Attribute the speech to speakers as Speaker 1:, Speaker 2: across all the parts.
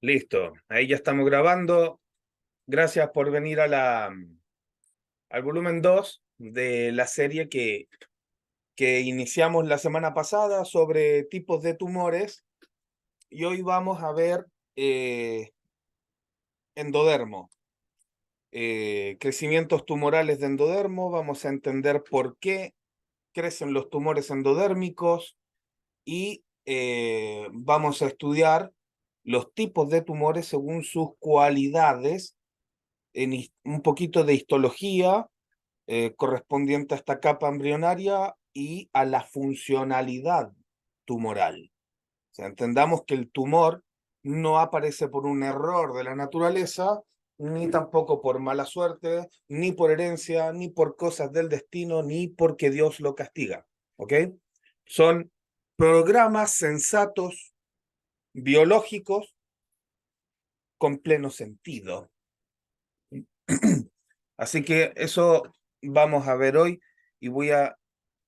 Speaker 1: Listo, ahí ya estamos grabando. Gracias por venir a al volumen 2 de la serie que iniciamos la semana pasada sobre tipos de tumores. Y hoy vamos a ver eh, endodermo, crecimientos tumorales de endodermo. Vamos a entender por qué crecen los tumores endodérmicos y vamos a estudiar los tipos de tumores según sus cualidades en un poquito de histología correspondiente a esta capa embrionaria y a la funcionalidad tumoral. O sea, entendamos que el tumor no aparece por un error de la naturaleza, ni tampoco por mala suerte, ni por herencia, ni por cosas del destino, ni porque Dios lo castiga. ¿Ok? Son programas sensatos, biológicos, con pleno sentido. Así que eso vamos a ver hoy y voy a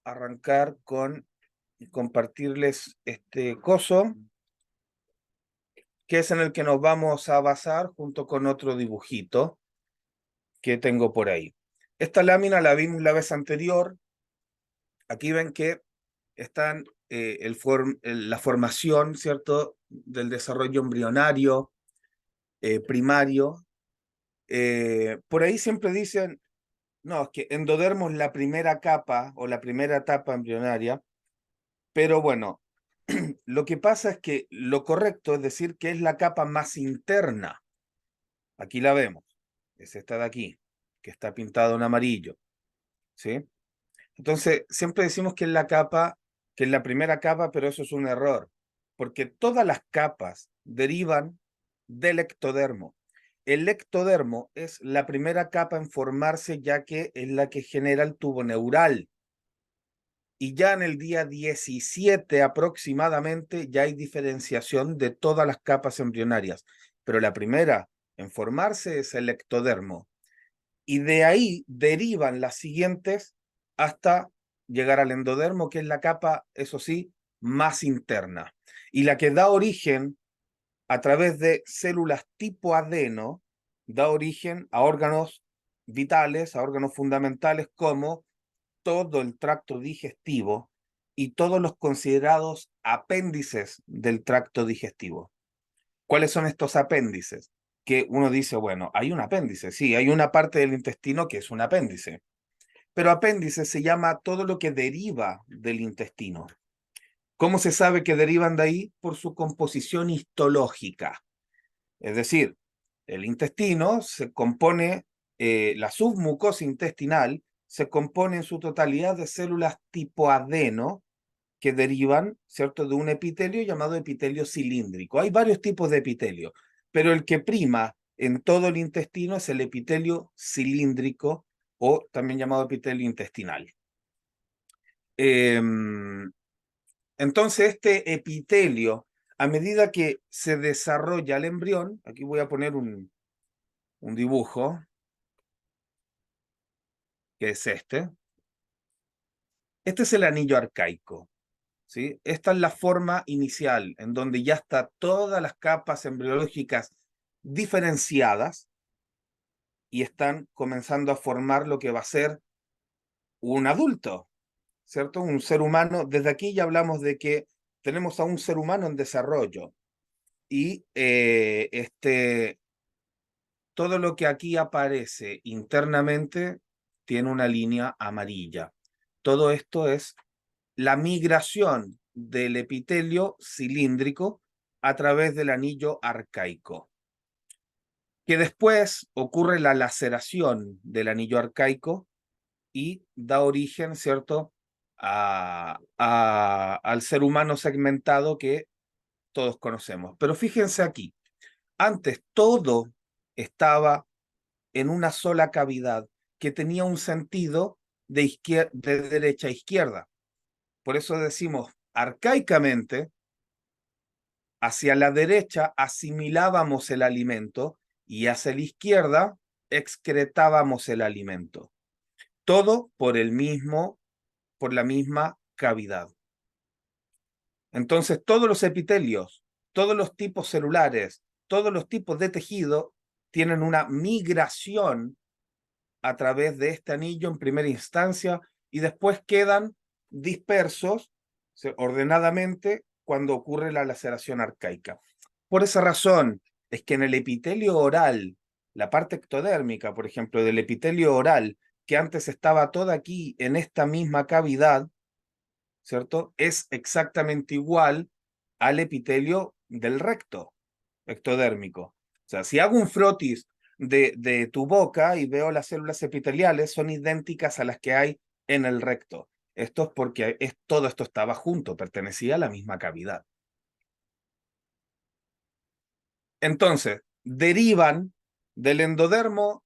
Speaker 1: arrancar con compartirles este coso, que es en el que nos vamos a basar junto con otro dibujito que tengo por ahí. Esta lámina la vimos la vez anterior. Aquí ven que están la formación, ¿cierto?, del desarrollo embrionario, primario. Por ahí siempre dicen, no, es que endodermo es la primera capa o la primera etapa embrionaria, pero bueno, lo que pasa es que lo correcto es decir que es la capa más interna. Aquí la vemos, es esta de aquí, que está pintada en amarillo, ¿sí? Entonces, siempre decimos que es la capa, que es la primera capa, pero eso es un error, porque todas las capas derivan del ectodermo. El ectodermo es la primera capa en formarse, ya que es la que genera el tubo neural. Y ya en el día 17 aproximadamente ya hay diferenciación de todas las capas embrionarias, pero la primera en formarse es el ectodermo. Y de ahí derivan las siguientes hasta llegar al endodermo, que es la capa, eso sí, más interna. Y la que da origen a través de células tipo adeno, da origen a órganos vitales, a órganos fundamentales como todo el tracto digestivo y todos los considerados apéndices del tracto digestivo. ¿Cuáles son estos apéndices? Que uno dice, bueno, hay un apéndice, sí, hay una parte del intestino que es un apéndice, pero apéndice se llama todo lo que deriva del intestino. ¿Cómo se sabe que derivan de ahí? Por su composición histológica. Es decir, el intestino se compone, la submucosa intestinal se compone en su totalidad de células tipo adeno que derivan, ¿cierto?, de un epitelio llamado epitelio cilíndrico. Hay varios tipos de epitelio, pero el que prima en todo el intestino es el epitelio cilíndrico o también llamado epitelio intestinal. Entonces, este epitelio, a medida que se desarrolla el embrión, aquí voy a poner un dibujo, que es este. Este es el anillo arcaico, ¿sí? Esta es la forma inicial, en donde ya está todas las capas embriológicas diferenciadas y están comenzando a formar lo que va a ser un adulto, ¿cierto? Un ser humano. Desde aquí ya hablamos de que tenemos a un ser humano en desarrollo y todo lo que aquí aparece internamente tiene una línea amarilla. Todo esto es la migración del epitelio cilíndrico a través del anillo arcaico, que después ocurre la laceración del anillo arcaico y da origen, ¿cierto?, al ser humano segmentado que todos conocemos. Pero fíjense aquí, antes todo estaba en una sola cavidad que tenía un sentido de derecha a izquierda. Por eso decimos arcaicamente, hacia la derecha asimilábamos el alimento y hacia la izquierda excretábamos el alimento. Todo por la misma cavidad. Entonces, todos los epitelios, todos los tipos celulares, todos los tipos de tejido tienen una migración a través de este anillo en primera instancia y después quedan dispersos ordenadamente cuando ocurre la laceración arcaica. Por esa razón es que en el epitelio oral, la parte ectodérmica, por ejemplo, del epitelio oral, que antes estaba toda aquí en esta misma cavidad, ¿cierto? Es exactamente igual al epitelio del recto ectodérmico. O sea, si hago un frotis de tu boca y veo las células epiteliales, son idénticas a las que hay en el recto. Esto es porque todo esto estaba junto, pertenecía a la misma cavidad. Entonces, derivan del endodermo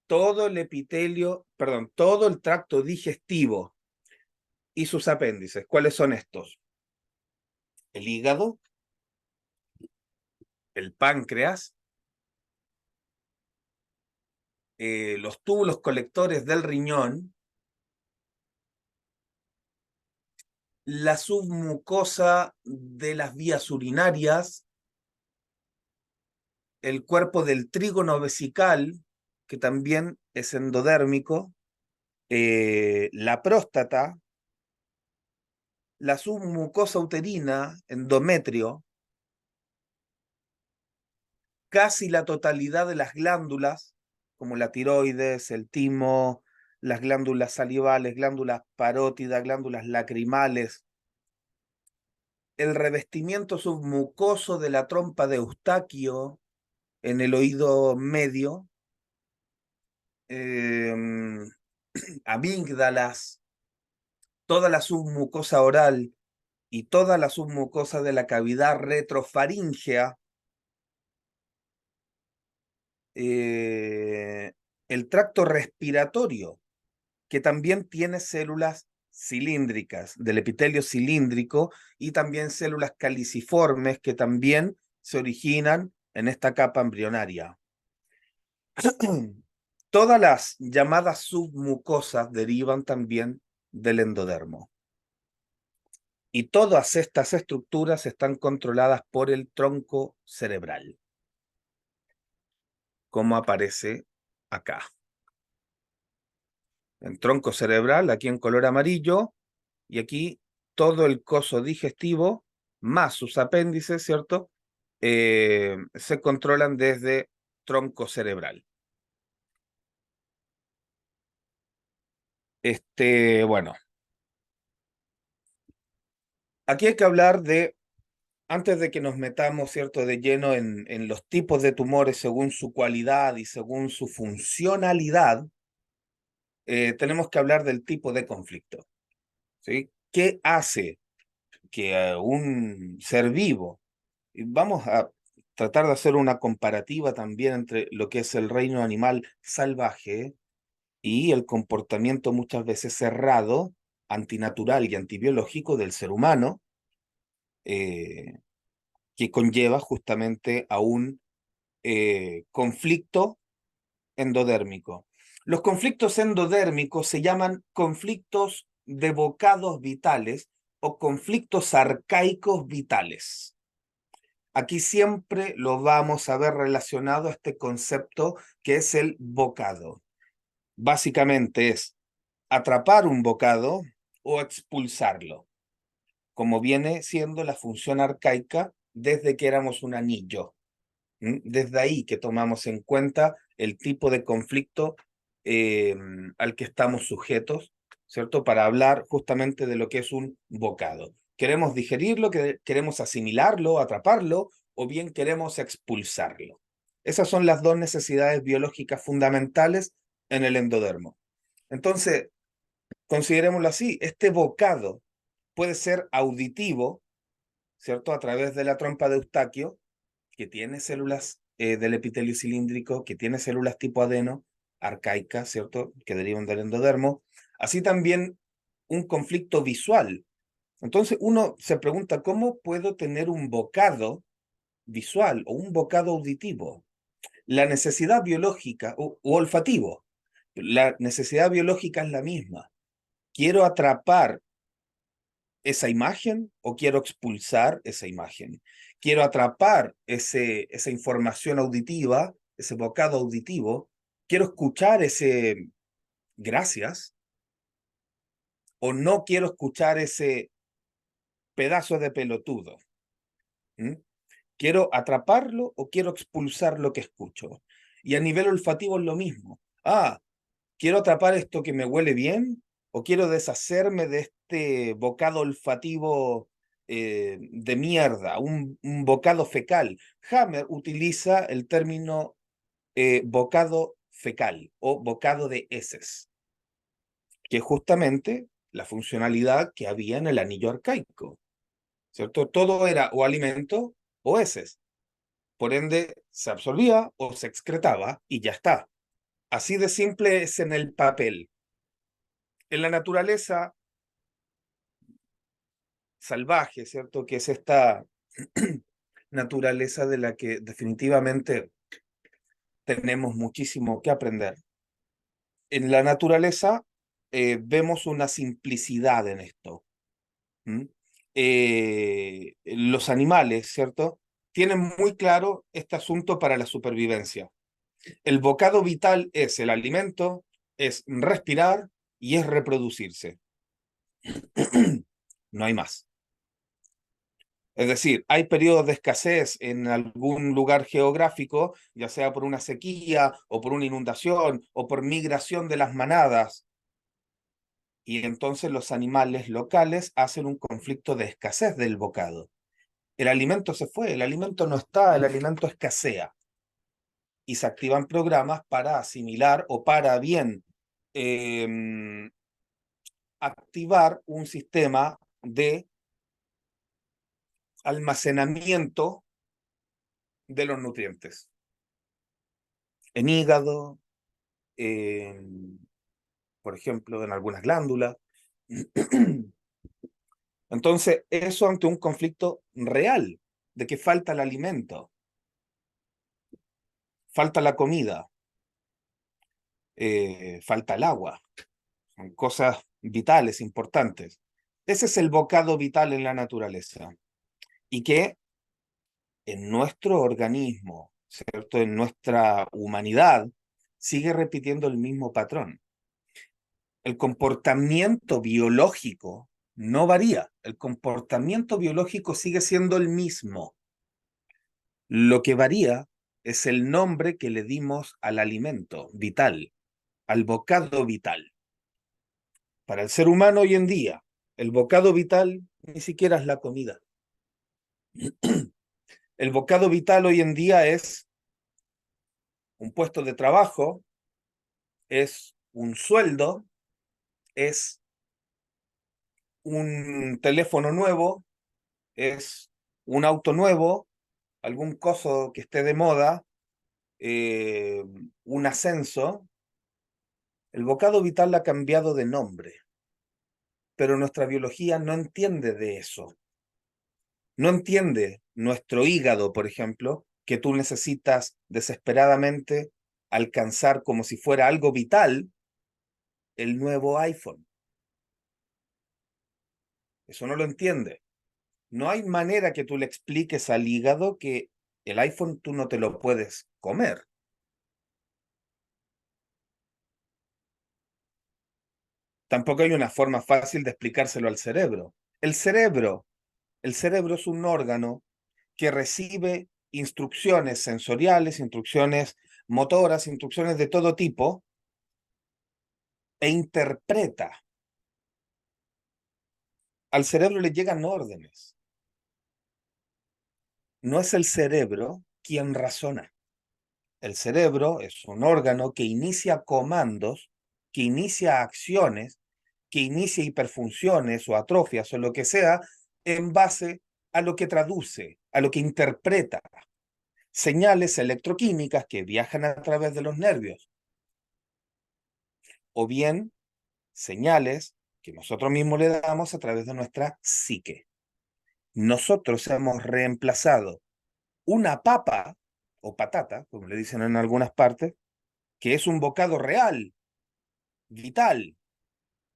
Speaker 1: todo el epitelio, perdón, todo el tracto digestivo y sus apéndices. ¿Cuáles son estos? El hígado, el páncreas, los túbulos colectores del riñón, la submucosa de las vías urinarias, el cuerpo del trígono vesical, que también es endodérmico, la próstata, la submucosa uterina, endometrio, casi la totalidad de las glándulas, como la tiroides, el timo, las glándulas salivales, glándulas parótidas, glándulas lacrimales, el revestimiento submucoso de la trompa de Eustaquio en el oído medio, amígdalas, toda la submucosa oral y toda la submucosa de la cavidad retrofaríngea, el tracto respiratorio, que también tiene células cilíndricas, del epitelio cilíndrico, y también células caliciformes que también se originan en esta capa embrionaria. Todas las llamadas submucosas derivan también del endodermo. Y todas estas estructuras están controladas por el tronco cerebral, como aparece acá. El tronco cerebral, aquí en color amarillo, y aquí todo el coso digestivo, más sus apéndices, ¿cierto? Se controlan desde tronco cerebral. Bueno, aquí hay que hablar de, antes de que nos metamos, ¿cierto?, de lleno en los tipos de tumores según su cualidad y según su funcionalidad, tenemos que hablar del tipo de conflicto, ¿sí? ¿Qué hace que un ser vivo, y vamos a tratar de hacer una comparativa también entre lo que es el reino animal salvaje y el comportamiento muchas veces cerrado, antinatural y antibiológico del ser humano, eh, que conlleva justamente a un conflicto endodérmico? Los conflictos endodérmicos se llaman conflictos de bocados vitales o conflictos arcaicos vitales. Aquí siempre lo vamos a ver relacionado a este concepto que es el bocado. Básicamente es atrapar un bocado o expulsarlo, como viene siendo la función arcaica desde que éramos un anillo. Desde ahí que tomamos en cuenta el tipo de conflicto al que estamos sujetos, ¿cierto? Para hablar justamente de lo que es un bocado. ¿Queremos digerirlo, queremos asimilarlo, atraparlo, o bien queremos expulsarlo? Esas son las dos necesidades biológicas fundamentales en el endodermo. Entonces, considerémoslo así, este bocado puede ser auditivo, ¿cierto? A través de la trompa de Eustaquio, que tiene células del epitelio cilíndrico, que tiene células tipo adeno, arcaicas, ¿cierto?, que derivan del endodermo. Así también un conflicto visual. Entonces uno se pregunta, ¿cómo puedo tener un bocado visual o un bocado auditivo? La necesidad biológica u olfativo, la necesidad biológica es la misma. ¿Quiero atrapar esa imagen o quiero expulsar esa imagen? quiero atrapar esa información auditiva, ese bocado auditivo, quiero escuchar ese gracias, o no quiero escuchar ese pedazo de pelotudo. ¿Mm? ¿Quiero atraparlo o quiero expulsar lo que escucho? Y a nivel olfativo es lo mismo. Ah, ¿quiero atrapar esto que me huele bien o quiero deshacerme de este bocado olfativo de mierda, un bocado fecal? Hammer utiliza el término bocado fecal o bocado de heces, que es justamente la funcionalidad que había en el anillo arcaico, ¿cierto? Todo era o alimento o heces. Por ende, se absorbía o se excretaba y ya está. Así de simple es en el papel. En la naturaleza salvaje, ¿cierto? Que es esta naturaleza de la que definitivamente tenemos muchísimo que aprender. En la naturaleza vemos una simplicidad en esto. ¿Mm? Los animales, ¿cierto? Tienen muy claro este asunto para la supervivencia. El bocado vital es el alimento, es respirar y es reproducirse. No hay más. Es decir, hay periodos de escasez en algún lugar geográfico, ya sea por una sequía o por una inundación o por migración de las manadas. Y entonces los animales locales hacen un conflicto de escasez del bocado. El alimento se fue, el alimento no está, el alimento escasea. Y se activan programas para asimilar o para bien eh, activar un sistema de almacenamiento de los nutrientes en hígado, por ejemplo, en algunas glándulas. Entonces, eso ante un conflicto real de que falta el alimento, falta la comida, falta el agua, son cosas vitales, importantes. Ese es el bocado vital en la naturaleza y que en nuestro organismo, ¿cierto? En nuestra humanidad, sigue repitiendo el mismo patrón. El comportamiento biológico no varía, el comportamiento biológico sigue siendo el mismo. Lo que varía es el nombre que le dimos al alimento vital, al bocado vital. Para el ser humano hoy en día, el bocado vital ni siquiera es la comida. El bocado vital hoy en día es un puesto de trabajo, es un sueldo, es un teléfono nuevo, es un auto nuevo, algún coso que esté de moda, eh, un ascenso. El bocado vital ha cambiado de nombre, pero nuestra biología no entiende de eso. No entiende nuestro hígado, por ejemplo, que tú necesitas desesperadamente alcanzar como si fuera algo vital el nuevo iPhone. Eso no lo entiende. No hay manera que tú le expliques al hígado que el iPhone tú no te lo puedes comer. Tampoco hay una forma fácil de explicárselo al cerebro. El cerebro, el cerebro es un órgano que recibe instrucciones sensoriales, instrucciones motoras, instrucciones de todo tipo e interpreta. Al cerebro le llegan órdenes. No es el cerebro quien razona. El cerebro es un órgano que inicia comandos, que inicia acciones, que inicia hiperfunciones o atrofias o lo que sea en base a lo que traduce, a lo que interpreta. Señales electroquímicas que viajan a través de los nervios o bien señales que nosotros mismos le damos a través de nuestra psique. Nosotros hemos reemplazado una papa o patata, como le dicen en algunas partes, que es un bocado real, vital,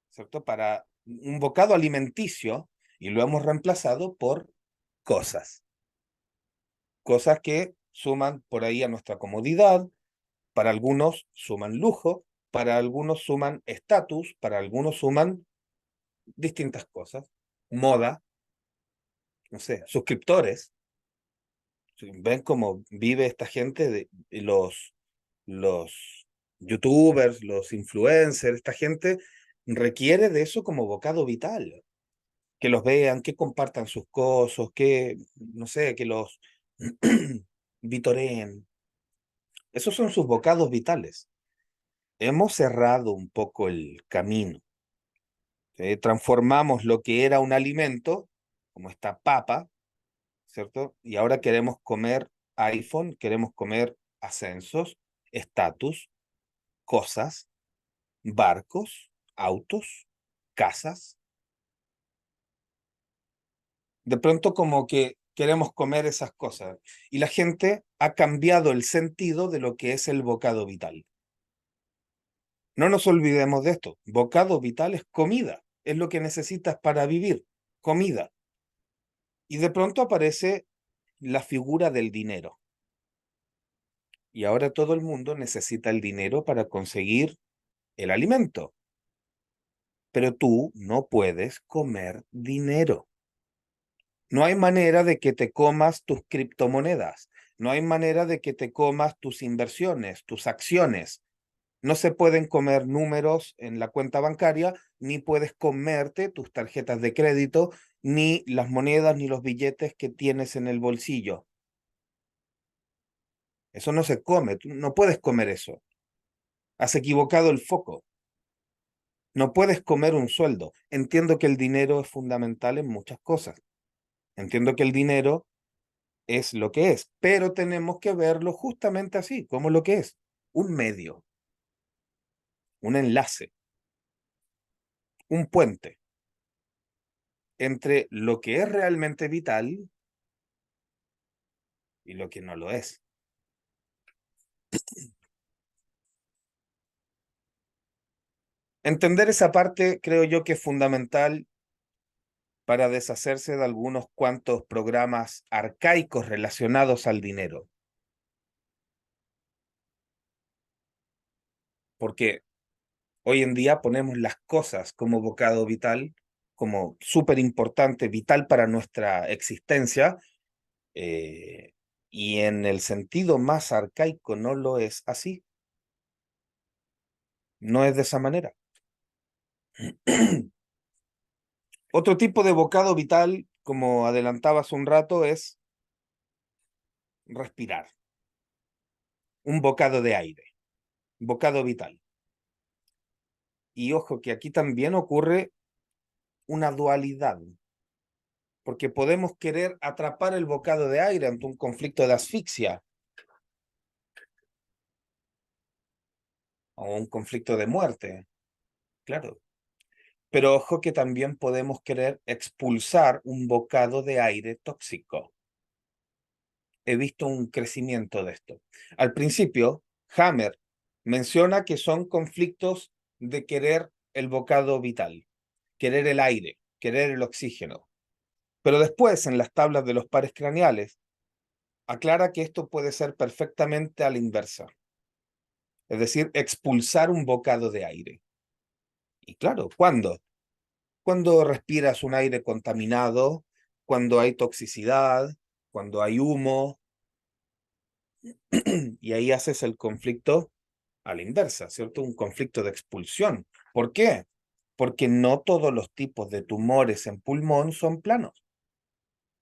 Speaker 1: ¿cierto? Para un bocado alimenticio y lo hemos reemplazado por cosas. cosas que suman por ahí a nuestra comodidad, para algunos suman lujo, para algunos suman estatus, para algunos suman distintas cosas, moda, no sé, suscriptores. Ven cómo vive esta gente, los youtubers, los influencers, esta gente requiere de eso como bocado vital. Que los vean, que compartan sus cosas, que, no sé, que los vitoreen. Esos son sus bocados vitales. Hemos cerrado un poco el camino. Transformamos lo que era un alimento, como esta papa, ¿cierto? Y ahora queremos comer iPhone, queremos comer ascensos, estatus, cosas, barcos, autos, casas. De pronto como que queremos comer esas cosas. Y la gente ha cambiado el sentido de lo que es el bocado vital. No nos olvidemos de esto. Bocado vital es comida. Es lo que necesitas para vivir. Comida. Y de pronto aparece la figura del dinero. Y ahora todo el mundo necesita el dinero para conseguir el alimento. Pero tú no puedes comer dinero. No hay manera de que te comas tus criptomonedas. No hay manera de que te comas tus inversiones, tus acciones. No se pueden comer números en la cuenta bancaria, ni puedes comerte tus tarjetas de crédito, ni las monedas, ni los billetes que tienes en el bolsillo. Eso no se come, tú no puedes comer eso. Has equivocado el foco. No puedes comer un sueldo. Entiendo que el dinero es fundamental en muchas cosas. Entiendo que el dinero es lo que es, pero tenemos que verlo justamente así, como lo que es, un medio, un enlace, un puente entre lo que es realmente vital y lo que no lo es. Entender esa parte creo yo que es fundamental para deshacerse de algunos cuantos programas arcaicos relacionados al dinero, porque hoy en día ponemos las cosas como bocado vital, como súper importante, vital para nuestra existencia, eh, y en el sentido más arcaico no lo es así, no es de esa manera. Otro tipo de bocado vital, como adelantabas un rato, es respirar, un bocado de aire, bocado vital. Y ojo que aquí también ocurre una dualidad, porque podemos querer atrapar el bocado de aire ante un conflicto de asfixia o un conflicto de muerte, claro. Pero ojo que también podemos querer expulsar un bocado de aire tóxico. He visto un crecimiento de esto. Al principio, Hammer menciona que son conflictos de querer el bocado vital, querer el aire, querer el oxígeno. Pero después, en las tablas de los pares craneales, aclara que esto puede ser perfectamente a la inversa, es decir, expulsar un bocado de aire. Y claro, ¿cuándo? Cuando respiras un aire contaminado, cuando hay toxicidad, cuando hay humo, y ahí haces el conflicto a la inversa, ¿cierto? Un conflicto de expulsión. ¿Por qué? Porque no todos los tipos de tumores en pulmón son planos.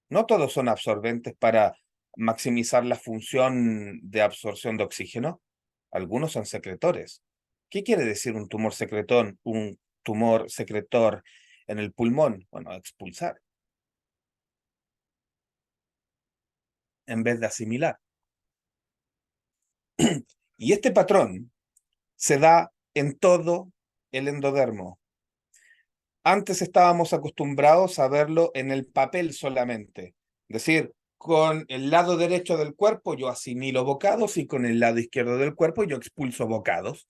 Speaker 1: No todos son absorbentes para maximizar la función de absorción de oxígeno. Algunos son secretores. ¿Qué quiere decir un tumor secretón, un tumor secretor en el pulmón? Bueno, expulsar en vez de asimilar. Y este patrón se da en todo el endodermo. Antes estábamos acostumbrados a verlo en el papel solamente. Es decir, con el lado derecho del cuerpo yo asimilo bocados y con el lado izquierdo del cuerpo yo expulso bocados.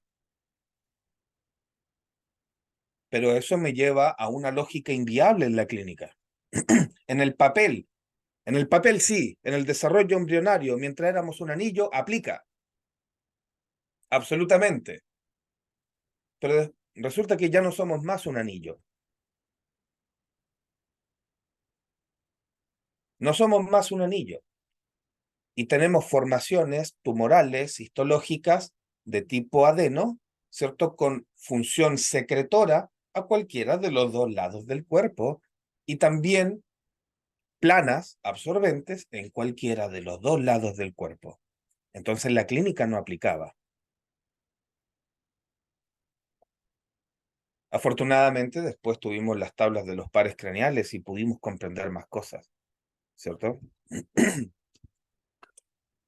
Speaker 1: Pero eso me lleva a una lógica inviable en la clínica. En el papel En el papel sí, en el desarrollo embrionario, mientras éramos un anillo, aplica, absolutamente. Pero resulta que ya no somos más un anillo. No somos más un anillo. Y tenemos formaciones tumorales, histológicas de tipo adeno, ¿cierto? Con función secretora a cualquiera de los dos lados del cuerpo y también planas, absorbentes, en cualquiera de los dos lados del cuerpo. Entonces la clínica no aplicaba. Afortunadamente después tuvimos las tablas de los pares craneales y pudimos comprender más cosas, ¿cierto?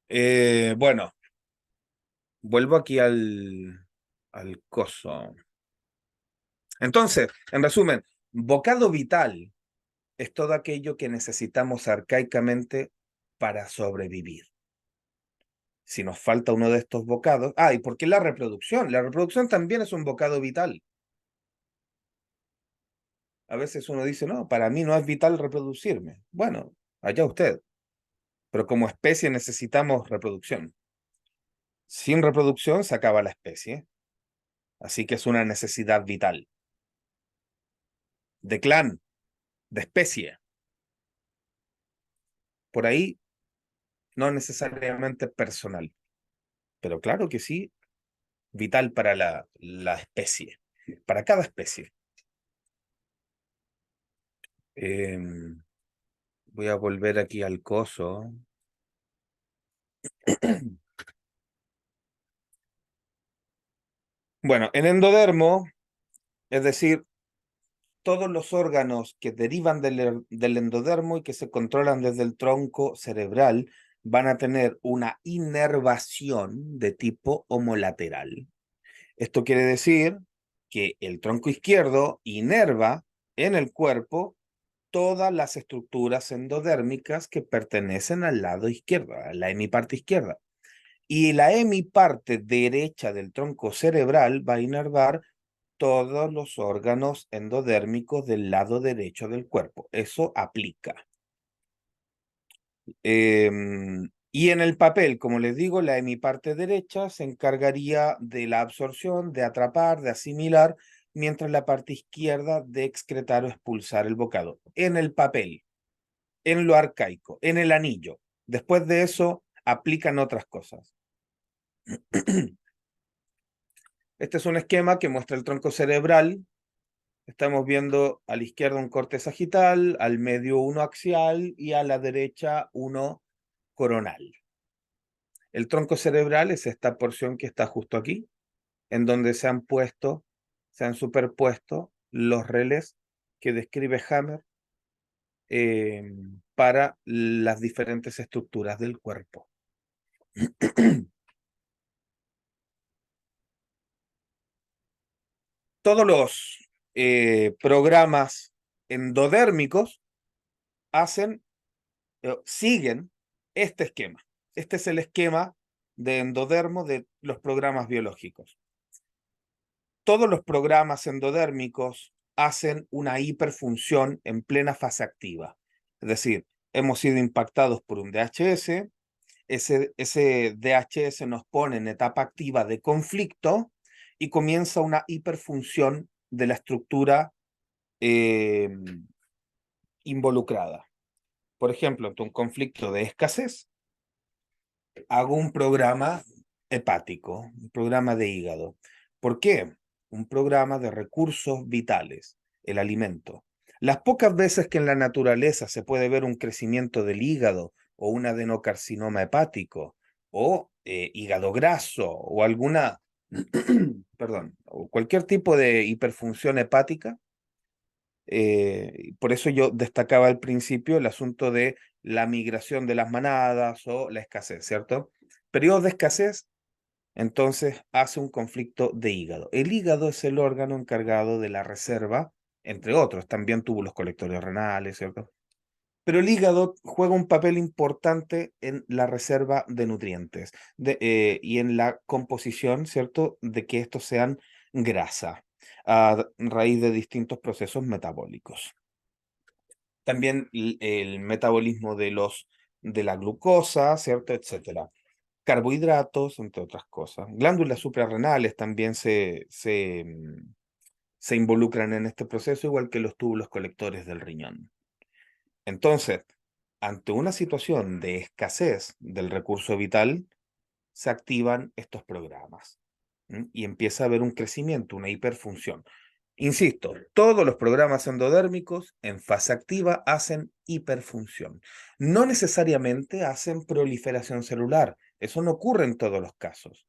Speaker 1: Bueno, vuelvo aquí al coso. Entonces, en resumen, bocado vital es todo aquello que necesitamos arcaicamente para sobrevivir. Si nos falta uno de estos bocados... Ah, ¿y por qué la reproducción? La reproducción también es un bocado vital. A veces uno dice, no, para mí no es vital reproducirme. Bueno, allá usted. Pero como especie necesitamos reproducción. Sin reproducción se acaba la especie. Así que es una necesidad vital. De clan, de especie. Por ahí no necesariamente personal. Pero claro que sí, vital para la especie. Para cada especie. Voy a volver aquí al coso. Bueno, en endodermo, es decir, todos los órganos que derivan del endodermo y que se controlan desde el tronco cerebral van a tener una inervación de tipo homolateral. Esto quiere decir que el tronco izquierdo inerva en el cuerpo todas las estructuras endodérmicas que pertenecen al lado izquierdo, a la hemiparte izquierda. Y la hemiparte derecha del tronco cerebral va a inervar todos los órganos endodérmicos del lado derecho del cuerpo. Eso aplica. Y en el papel, como les digo, la hemiparte derecha se encargaría de la absorción, de atrapar, de asimilar, mientras la parte izquierda de excretar o expulsar el bocado. En el papel, en lo arcaico, en el anillo. Después de eso, aplican otras cosas. Este es un esquema que muestra el tronco cerebral. Estamos viendo a la izquierda un corte sagital, al medio uno axial y a la derecha uno coronal. El tronco cerebral es esta porción que está justo aquí, en donde se han superpuesto los relés que describe Hammer eh, para las diferentes estructuras del cuerpo. Todos los programas endodérmicos siguen este esquema. Este es el esquema de endodermo de los programas biológicos. Todos los programas endodérmicos hacen una hiperfunción en plena fase activa. Es decir, hemos sido impactados por un DHS, ese DHS nos pone en etapa activa de conflicto y comienza una hiperfunción de la estructura eh, involucrada. Por ejemplo, ante un conflicto de escasez, hago un programa hepático, un programa de hígado. ¿Por qué? Un programa de recursos vitales, el alimento. Las pocas veces que en la naturaleza se puede ver un crecimiento del hígado o un adenocarcinoma hepático o hígado graso o alguna, perdón, o cualquier tipo de hiperfunción hepática, por eso yo destacaba al principio el asunto de la migración de las manadas o la escasez, ¿cierto? Periodos de escasez, entonces hace un conflicto de hígado. El hígado es el órgano encargado de la reserva, entre otros, también tuvo los colectores renales, ¿cierto? Pero el hígado juega un papel importante en la reserva de nutrientes y en la composición, ¿cierto?, de que estos sean grasa a raíz de distintos procesos metabólicos. También el metabolismo de la glucosa, ¿cierto? Etcétera. Carbohidratos, entre otras cosas. Glándulas suprarrenales también se involucran en este proceso, igual que los túbulos colectores del riñón. Entonces, ante una situación de escasez del recurso vital, se activan estos programas. Y empieza a haber un crecimiento, una hiperfunción. Insisto, todos los programas endodérmicos en fase activa hacen hiperfunción. No necesariamente hacen proliferación celular. Eso no ocurre en todos los casos.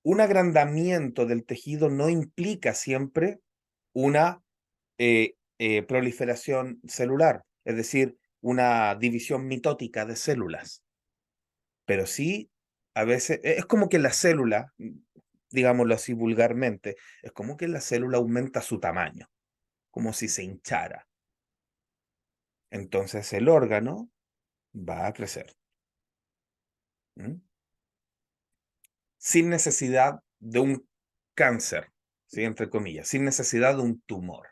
Speaker 1: Un agrandamiento del tejido no implica siempre una proliferación celular, es decir, una división mitótica de células. Pero sí, a veces, es como que la célula, digámoslo así vulgarmente, es como que la célula aumenta su tamaño, como si se hinchara. Entonces el órgano va a crecer. ¿Mm? Sin necesidad de un cáncer, ¿sí? Entre comillas, sin necesidad de un tumor.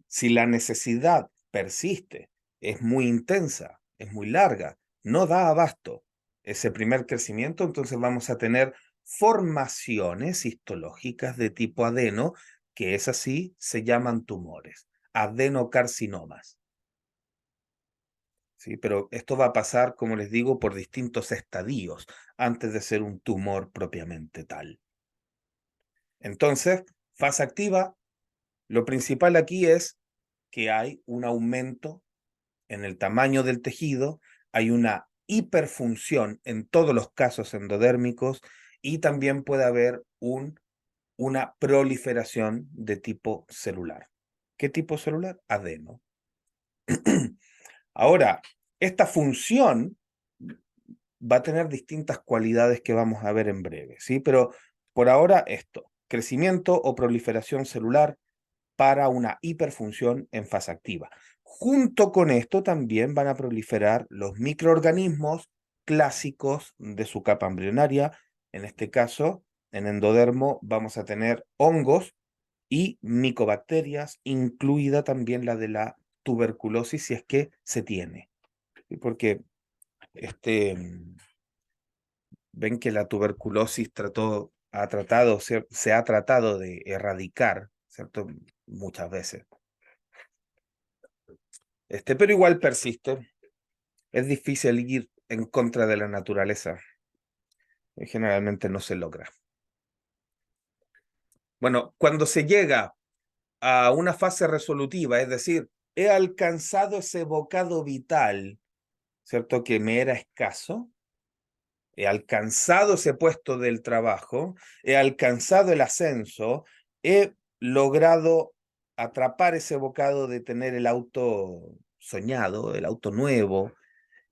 Speaker 1: Si la necesidad persiste, es muy intensa, es muy larga, no da abasto ese primer crecimiento, entonces vamos a tener formaciones histológicas de tipo adeno, que es así, se llaman tumores, adenocarcinomas. ¿Sí? Pero esto va a pasar, como les digo, por distintos estadios antes de ser un tumor propiamente tal. Entonces, fase activa, lo principal aquí es que hay un aumento en el tamaño del tejido, hay una hiperfunción en todos los casos endodérmicos y también puede haber una proliferación de tipo celular. ¿Qué tipo celular? Adeno. Ahora, esta función va a tener distintas cualidades que vamos a ver en breve, ¿sí? Pero por ahora esto, crecimiento o proliferación celular para una hiperfunción en fase activa. Junto con esto también van a proliferar los microorganismos clásicos de su capa embrionaria. En este caso, en endodermo vamos a tener hongos y micobacterias, incluida también la de la tuberculosis, si es que se tiene. ¿Sí? Porque este, ven que la tuberculosis se ha tratado de erradicar, ¿cierto? Muchas veces. Pero igual persiste. Es difícil ir en contra de la naturaleza. Generalmente no se logra. Bueno, cuando se llega a una fase resolutiva, es decir, he alcanzado ese bocado vital, ¿cierto? Que me era escaso, he alcanzado ese puesto del trabajo, he alcanzado el ascenso, he logrado atrapar ese bocado de tener el auto soñado, el auto nuevo,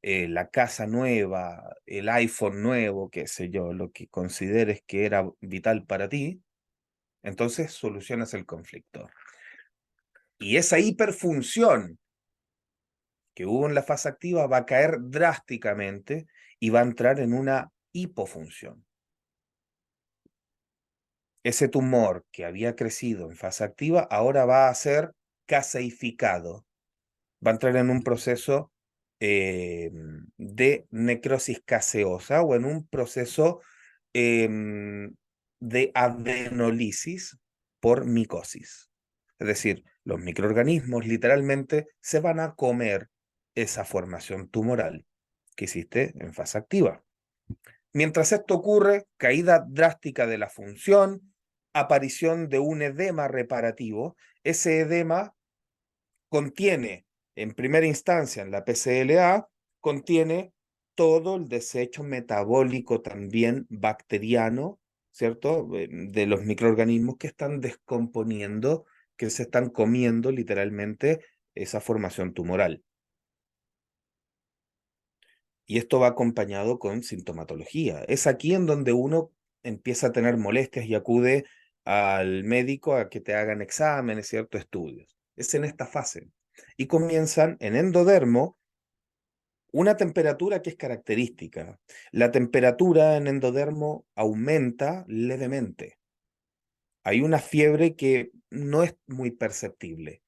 Speaker 1: la casa nueva, el iPhone nuevo, qué sé yo, lo que consideres que era vital para ti, entonces solucionas el conflicto. Y esa hiperfunción que hubo en la fase activa va a caer drásticamente y va a entrar en una hipofunción. Ese tumor que había crecido en fase activa ahora va a ser caseificado, va a entrar en un proceso de necrosis caseosa o en un proceso de adenolisis por micosis. Es decir, los microorganismos literalmente se van a comer esa formación tumoral que hiciste en fase activa. Mientras esto ocurre, caída drástica de la función, aparición de un edema reparativo. Ese edema contiene, en primera instancia, en la PCLA, contiene todo el desecho metabólico también bacteriano, ¿cierto? De los microorganismos que están descomponiendo, que se están comiendo literalmente esa formación tumoral. Y esto va acompañado con sintomatología. Es aquí en donde uno empieza a tener molestias y acude al médico a que te hagan exámenes, ciertos estudios. Es en esta fase. Y comienzan en endodermo una temperatura que es característica. La temperatura en endodermo aumenta levemente. Hay una fiebre que no es muy perceptible.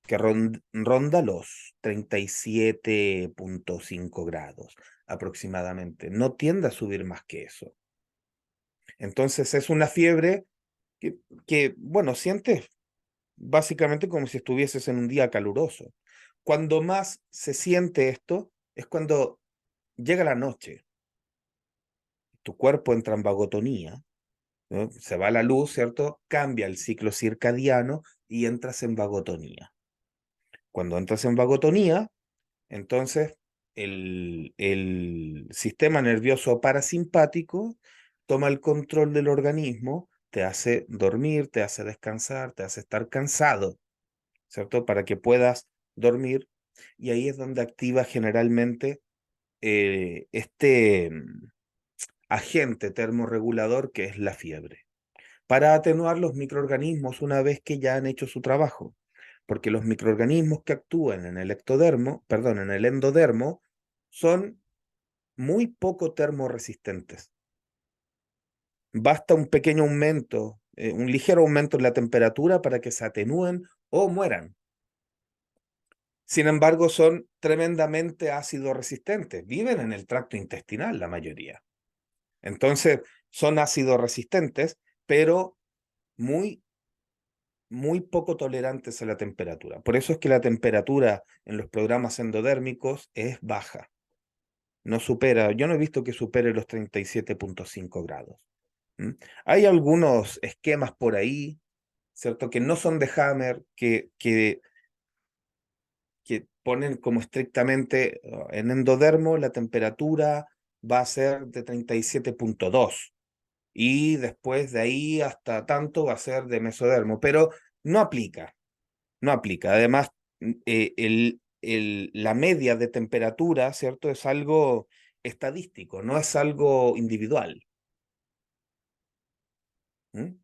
Speaker 1: que ronda los 37,5 grados aproximadamente. No tiende a subir más que eso. Entonces es una fiebre bueno, sientes básicamente como si estuvieses en un día caluroso. Cuando más se siente esto es cuando llega la noche, tu cuerpo entra en vagotonía, ¿no? Se va la luz, ¿cierto? Cambia el ciclo circadiano y entras en vagotonía. Cuando entras en vagotonía, entonces el sistema nervioso parasimpático toma el control del organismo, te hace dormir, te hace descansar, te hace estar cansado, ¿cierto? Para que puedas dormir. Y ahí es donde activa generalmente este agente termorregulador que es la fiebre, para atenuar los microorganismos una vez que ya han hecho su trabajo. Porque los microorganismos que actúan en el ectodermo, perdón, en el endodermo, son muy poco termoresistentes. Basta un pequeño aumento, un ligero aumento en la temperatura para que se atenúen o mueran. Sin embargo, son tremendamente ácido resistentes. Viven en el tracto intestinal la mayoría. Entonces, son ácido resistentes, pero muy, muy poco tolerantes a la temperatura. Por eso es que la temperatura en los programas endodérmicos es baja. No supera, yo no he visto que supere los 37,5 grados. ¿Mm? Hay algunos esquemas por ahí, ¿cierto? Que no son de Hammer, que ponen como estrictamente en endodermo la temperatura va a ser de 37,2 y después de ahí hasta tanto va a ser de mesodermo, pero no aplica, no aplica. Además, la media de temperatura, ¿cierto? Es algo estadístico, no es algo individual. ¿Mm?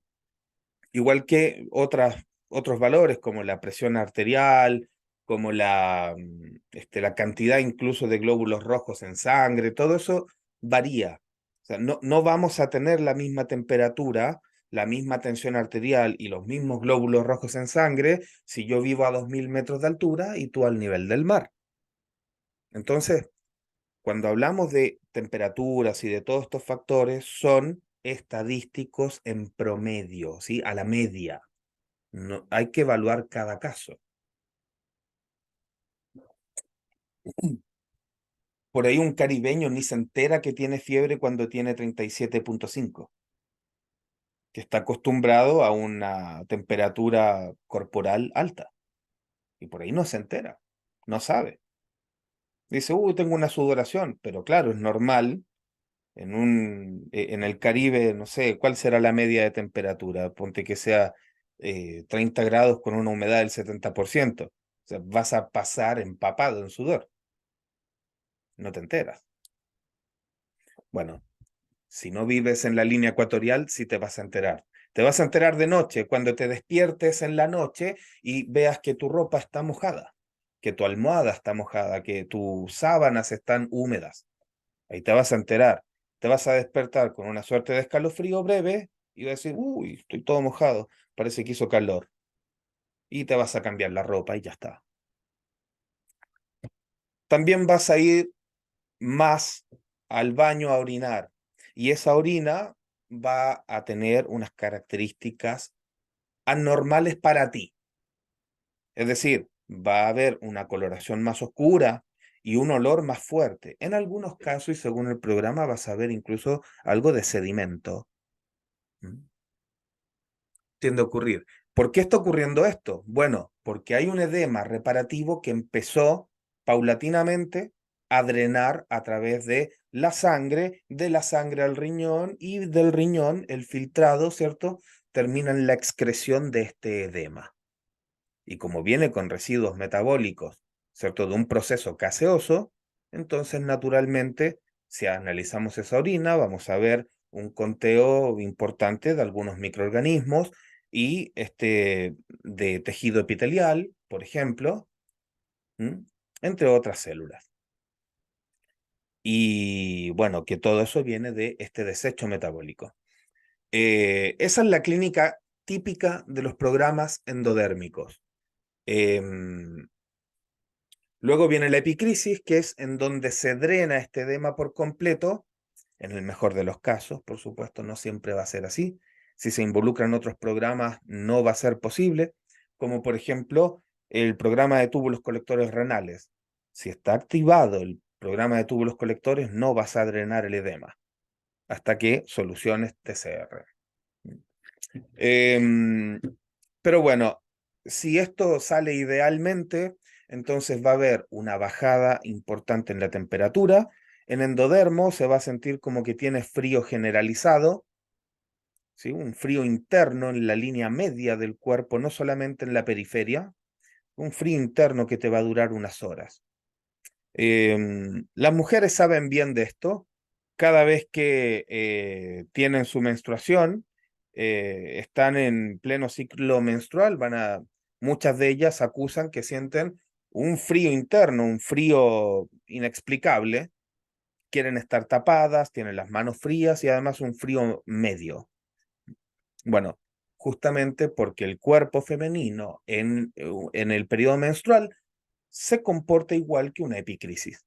Speaker 1: Igual que otros valores como la presión arterial, como la cantidad incluso de glóbulos rojos en sangre, todo eso varía. O sea, no vamos a tener la misma temperatura, la misma tensión arterial y los mismos glóbulos rojos en sangre si yo vivo a 2000 metros de altura y tú al nivel del mar. Entonces, cuando hablamos de temperaturas y de todos estos factores, son estadísticos en promedio, ¿sí? A la media. No, hay que evaluar cada caso. Por ahí un caribeño ni se entera que tiene fiebre cuando tiene 37,5, que está acostumbrado a una temperatura corporal alta. Y por ahí no se entera, no sabe. Dice, tengo una sudoración, pero claro, es normal. En el Caribe, no sé, ¿cuál será la media de temperatura? Ponte que sea 30 grados con una humedad del 70%. O sea, vas a pasar empapado en sudor, no te enteras. Bueno, si no vives en la línea ecuatorial, sí te vas a enterar. Te vas a enterar de noche, cuando te despiertes en la noche y veas que tu ropa está mojada, que tu almohada está mojada, que tus sábanas están húmedas. Ahí te vas a enterar. Te vas a despertar con una suerte de escalofrío breve y vas a decir, uy, estoy todo mojado, parece que hizo calor. Y te vas a cambiar la ropa y ya está. También vas a ir más al baño a orinar. Y esa orina va a tener unas características anormales para ti. Es decir, va a haber una coloración más oscura y un olor más fuerte. En algunos casos, y según el programa, vas a ver incluso algo de sedimento. ¿Mm? Tiende a ocurrir. ¿Por qué está ocurriendo esto? Bueno, porque hay un edema reparativo que empezó paulatinamente a drenar a través de la sangre al riñón y del riñón el filtrado, ¿cierto? Termina en la excreción de este edema. Y como viene con residuos metabólicos, ¿cierto? De un proceso gaseoso, entonces naturalmente, si analizamos esa orina, vamos a ver un conteo importante de algunos microorganismos y de tejido epitelial, por ejemplo, ¿m? Entre otras células. Y bueno, que todo eso viene de este desecho metabólico. Esa es la clínica típica de los programas endodérmicos. Em, Luego viene la epicrisis, que es en donde se drena este edema por completo, en el mejor de los casos, por supuesto, no siempre va a ser así. Si se involucran otros programas, no va a ser posible, como por ejemplo el programa de túbulos colectores renales. Si está activado el programa de túbulos colectores, no vas a drenar el edema hasta que soluciones TCR. Em, pero bueno, si esto sale idealmente, entonces va a haber una bajada importante en la temperatura. En endodermo se va a sentir como que tiene frío generalizado, ¿sí? Un frío interno en la línea media del cuerpo, no solamente en la periferia, un frío interno que te va a durar unas horas. Las mujeres saben bien de esto. Cada vez que tienen su menstruación, están en pleno ciclo menstrual, muchas de ellas acusan que sienten un frío interno, un frío inexplicable. Quieren estar tapadas, tienen las manos frías y además un frío medio. Bueno, justamente porque el cuerpo femenino en el periodo menstrual se comporta igual que una epicrisis.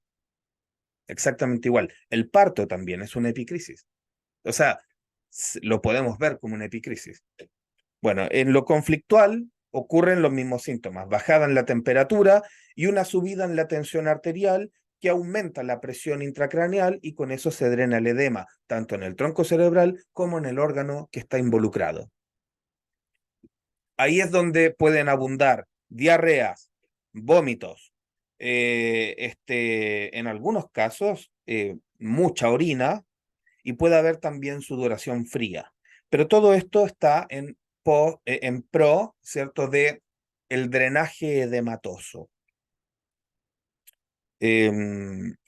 Speaker 1: Exactamente igual. El parto también es una epicrisis. O sea, lo podemos ver como una epicrisis. Bueno, en lo conflictual ocurren los mismos síntomas, bajada en la temperatura y una subida en la tensión arterial que aumenta la presión intracraneal y con eso se drena el edema, tanto en el tronco cerebral como en el órgano que está involucrado. Ahí es donde pueden abundar diarreas, vómitos, en algunos casos mucha orina y puede haber también sudoración fría. Pero todo esto está en pro, ¿cierto?, de el drenaje edematoso.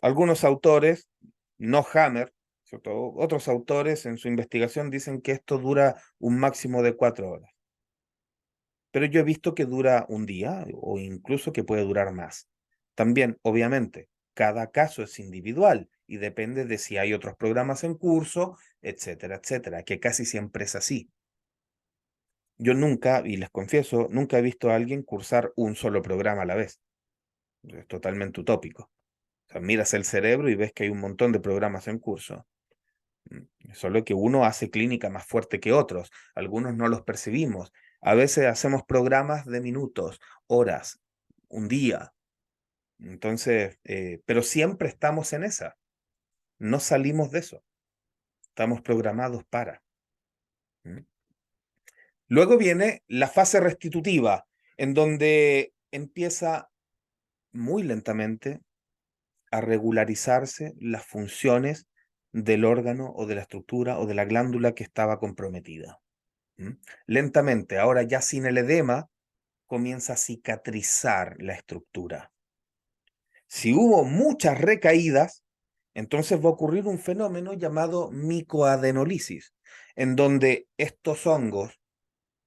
Speaker 1: Algunos autores, no Hammer, ¿cierto? Otros autores en su investigación dicen que esto dura un máximo de 4 horas. Pero yo he visto que dura un día o incluso que puede durar más. También, obviamente, cada caso es individual y depende de si hay otros programas en curso, etcétera, etcétera, que casi siempre es así. Yo nunca, y les confieso, nunca he visto a alguien cursar un solo programa a la vez. Es totalmente utópico. O sea, miras el cerebro y ves que hay un montón de programas en curso. Solo que uno hace clínica más fuerte que otros. Algunos no los percibimos. A veces hacemos programas de minutos, horas, un día. Entonces, pero siempre estamos en esa. No salimos de eso. Estamos programados para. ¿Mm? Luego viene la fase restitutiva, en donde empieza muy lentamente a regularizarse las funciones del órgano o de la estructura o de la glándula que estaba comprometida. ¿Mm? Lentamente, ahora ya sin el edema, comienza a cicatrizar la estructura. Si hubo muchas recaídas, entonces va a ocurrir un fenómeno llamado micoadenolisis, en donde estos hongos,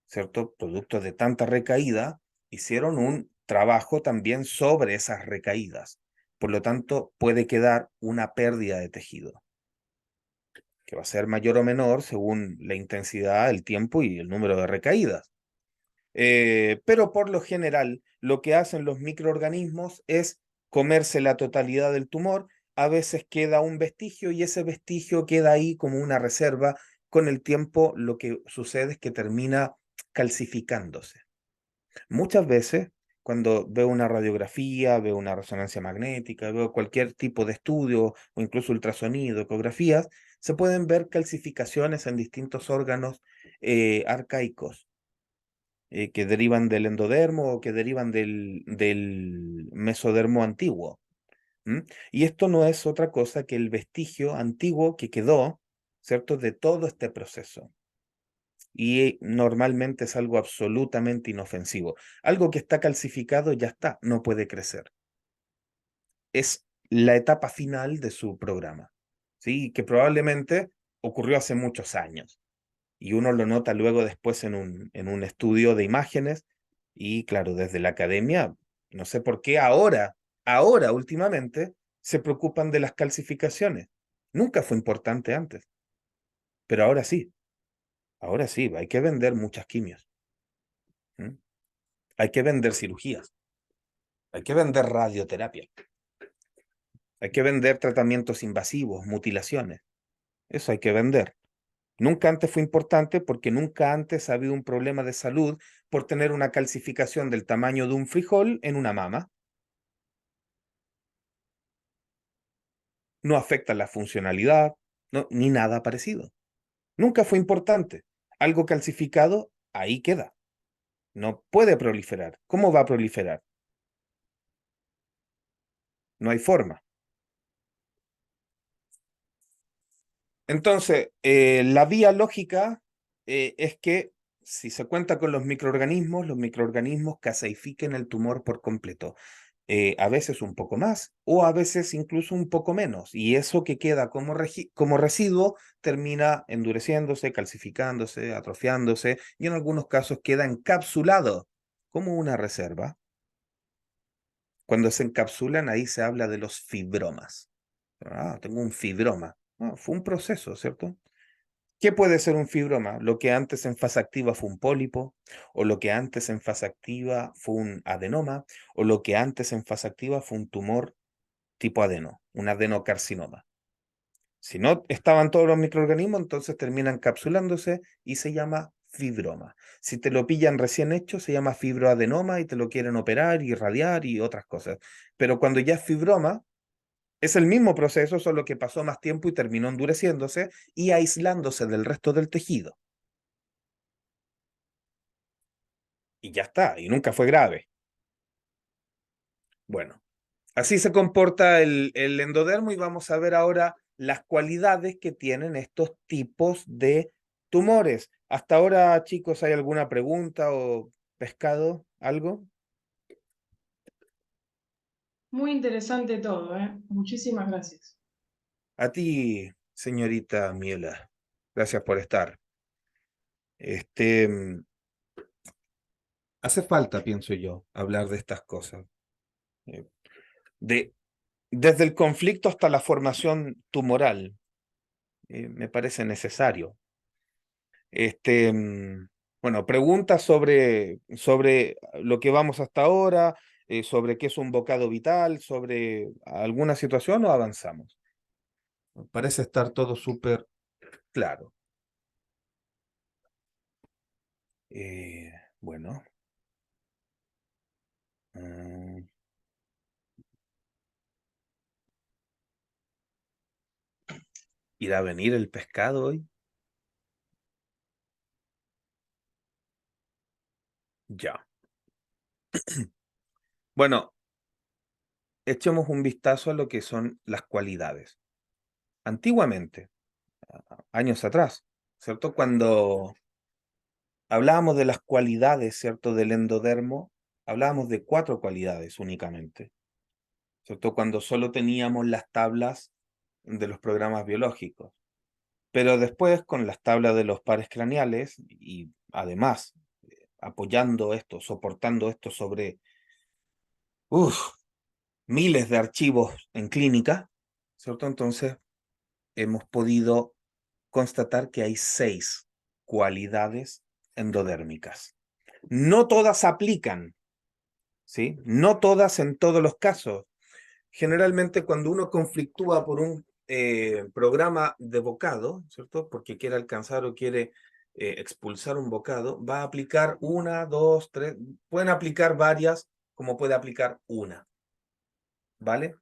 Speaker 1: ¿cierto?, producto de tanta recaída, hicieron un trabajo también sobre esas recaídas. Por lo tanto, puede quedar una pérdida de tejido, que va a ser mayor o menor según la intensidad, el tiempo y el número de recaídas. Pero por lo general, lo que hacen los microorganismos es comerse la totalidad del tumor. A veces queda un vestigio y ese vestigio queda ahí como una reserva. Con el tiempo, lo que sucede es que termina calcificándose. Muchas veces, cuando veo una radiografía, veo una resonancia magnética, veo cualquier tipo de estudio o incluso ultrasonido, ecografías, se pueden ver calcificaciones en distintos órganos arcaicos que derivan del endodermo o que derivan del mesodermo antiguo. ¿Mm? Y esto no es otra cosa que el vestigio antiguo que quedó, ¿cierto?, de todo este proceso. Y normalmente es algo absolutamente inofensivo. Algo que está calcificado ya está, no puede crecer. Es la etapa final de su programa, ¿sí? Que probablemente ocurrió hace muchos años. Y uno lo nota luego después en un estudio de imágenes y claro, desde la academia, no sé por qué ahora últimamente, se preocupan de las calcificaciones. Nunca fue importante antes, pero ahora sí, hay que vender muchas quimios. ¿Mm? Hay que vender cirugías, hay que vender radioterapia, hay que vender tratamientos invasivos, mutilaciones. Eso hay que vender. Nunca antes fue importante porque nunca antes ha habido un problema de salud por tener una calcificación del tamaño de un frijol en una mama. No afecta la funcionalidad, no, ni nada parecido. Nunca fue importante. Algo calcificado, ahí queda. No puede proliferar. ¿Cómo va a proliferar? No hay forma. Entonces, la vía lógica es que si se cuenta con los microorganismos caseifiquen el tumor por completo. A veces un poco más o a veces incluso un poco menos. Y eso que queda como residuo termina endureciéndose, calcificándose, atrofiándose y en algunos casos queda encapsulado como una reserva. Cuando se encapsulan, ahí se habla de los fibromas. Ah, tengo un fibroma. Ah, fue un proceso, ¿cierto? ¿Qué puede ser un fibroma? Lo que antes en fase activa fue un pólipo, o lo que antes en fase activa fue un adenoma, o lo que antes en fase activa fue un tumor tipo adeno, un adenocarcinoma. Si no estaban todos los microorganismos, entonces terminan encapsulándose y se llama fibroma. Si te lo pillan recién hecho, se llama fibroadenoma y te lo quieren operar y radiar y otras cosas. Pero cuando ya es fibroma, es el mismo proceso, solo que pasó más tiempo y terminó endureciéndose y aislándose del resto del tejido. Y ya está, y nunca fue grave. Bueno, así se comporta el endodermo y vamos a ver ahora las cualidades que tienen estos tipos de tumores. Hasta ahora, chicos, ¿hay alguna pregunta o pescado? ¿Algo?
Speaker 2: Muy interesante todo, ¿eh? Muchísimas gracias.
Speaker 1: A ti, señorita Miela, gracias por estar. Este, hace falta, pienso yo, hablar de estas cosas. Eh, de, desde el conflicto hasta la formación tumoral, me parece necesario. Este, bueno, preguntas sobre lo que vamos hasta ahora, sobre qué es un bocado vital, sobre alguna situación o avanzamos. Parece estar todo súper claro. Eh, bueno, mm, ¿irá a venir el pescado hoy? Ya. Bueno, echemos un vistazo a lo que son las cualidades. Antiguamente, años atrás, ¿cierto? Cuando hablábamos de las cualidades, ¿cierto? Del endodermo, hablábamos de 4 cualidades únicamente, ¿cierto? Cuando solo teníamos las tablas de los programas biológicos. Pero después, con las tablas de los pares craneales y además apoyando esto, soportando esto sobre uf, miles de archivos en clínica, ¿cierto? Entonces, hemos podido constatar que hay 6 cualidades endodérmicas. No todas aplican, ¿sí? No todas en todos los casos. Generalmente cuando uno conflictúa por un programa de bocado, ¿cierto? Porque quiere alcanzar o quiere expulsar un bocado, va a aplicar una, dos, tres, pueden aplicar varias, como puede aplicar una, ¿vale?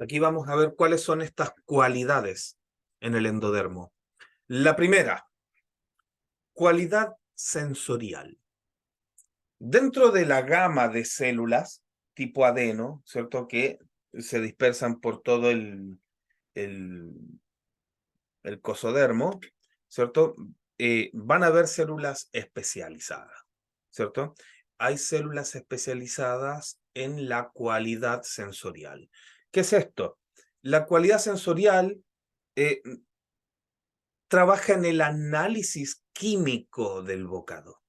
Speaker 1: Aquí vamos a ver cuáles son estas cualidades en el endodermo. La primera, cualidad sensorial. Dentro de la gama de células tipo adeno, ¿cierto? Que se dispersan por todo el, el cosodermo, ¿cierto? Van a haber células especializadas, ¿cierto? Hay células especializadas en la cualidad sensorial. ¿Qué es esto? La cualidad sensorial eh, trabaja en el análisis químico del bocado.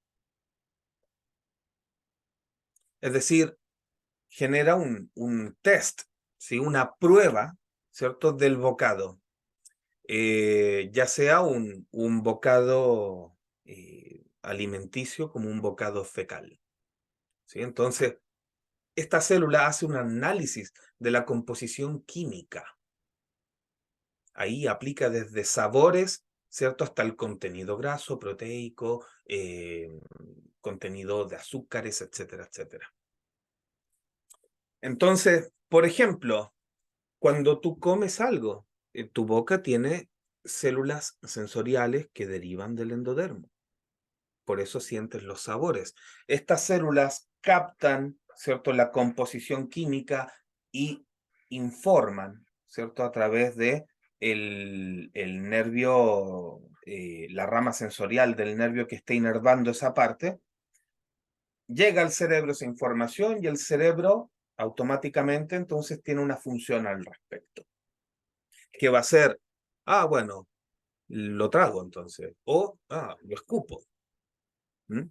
Speaker 1: Es decir, genera un test, ¿sí? Una prueba, ¿cierto? Del bocado. Ya sea un bocado alimenticio como un bocado fecal, ¿sí? Entonces, esta célula hace un análisis de la composición química. Ahí aplica desde sabores, ¿cierto? Hasta el contenido graso, proteico, contenido de azúcares, etcétera, etcétera. Entonces, por ejemplo, cuando tú comes algo, tu boca tiene células sensoriales que derivan del endodermo. Por eso sientes los sabores. Estas células captan, ¿cierto?, la composición química y informan, ¿cierto?, a través de el nervio, la rama sensorial del nervio que está inervando esa parte, llega al cerebro esa información y el cerebro automáticamente entonces tiene una función al respecto. ¿Qué va a ser? Ah, bueno, lo trago entonces. O, lo escupo. ¿Mm?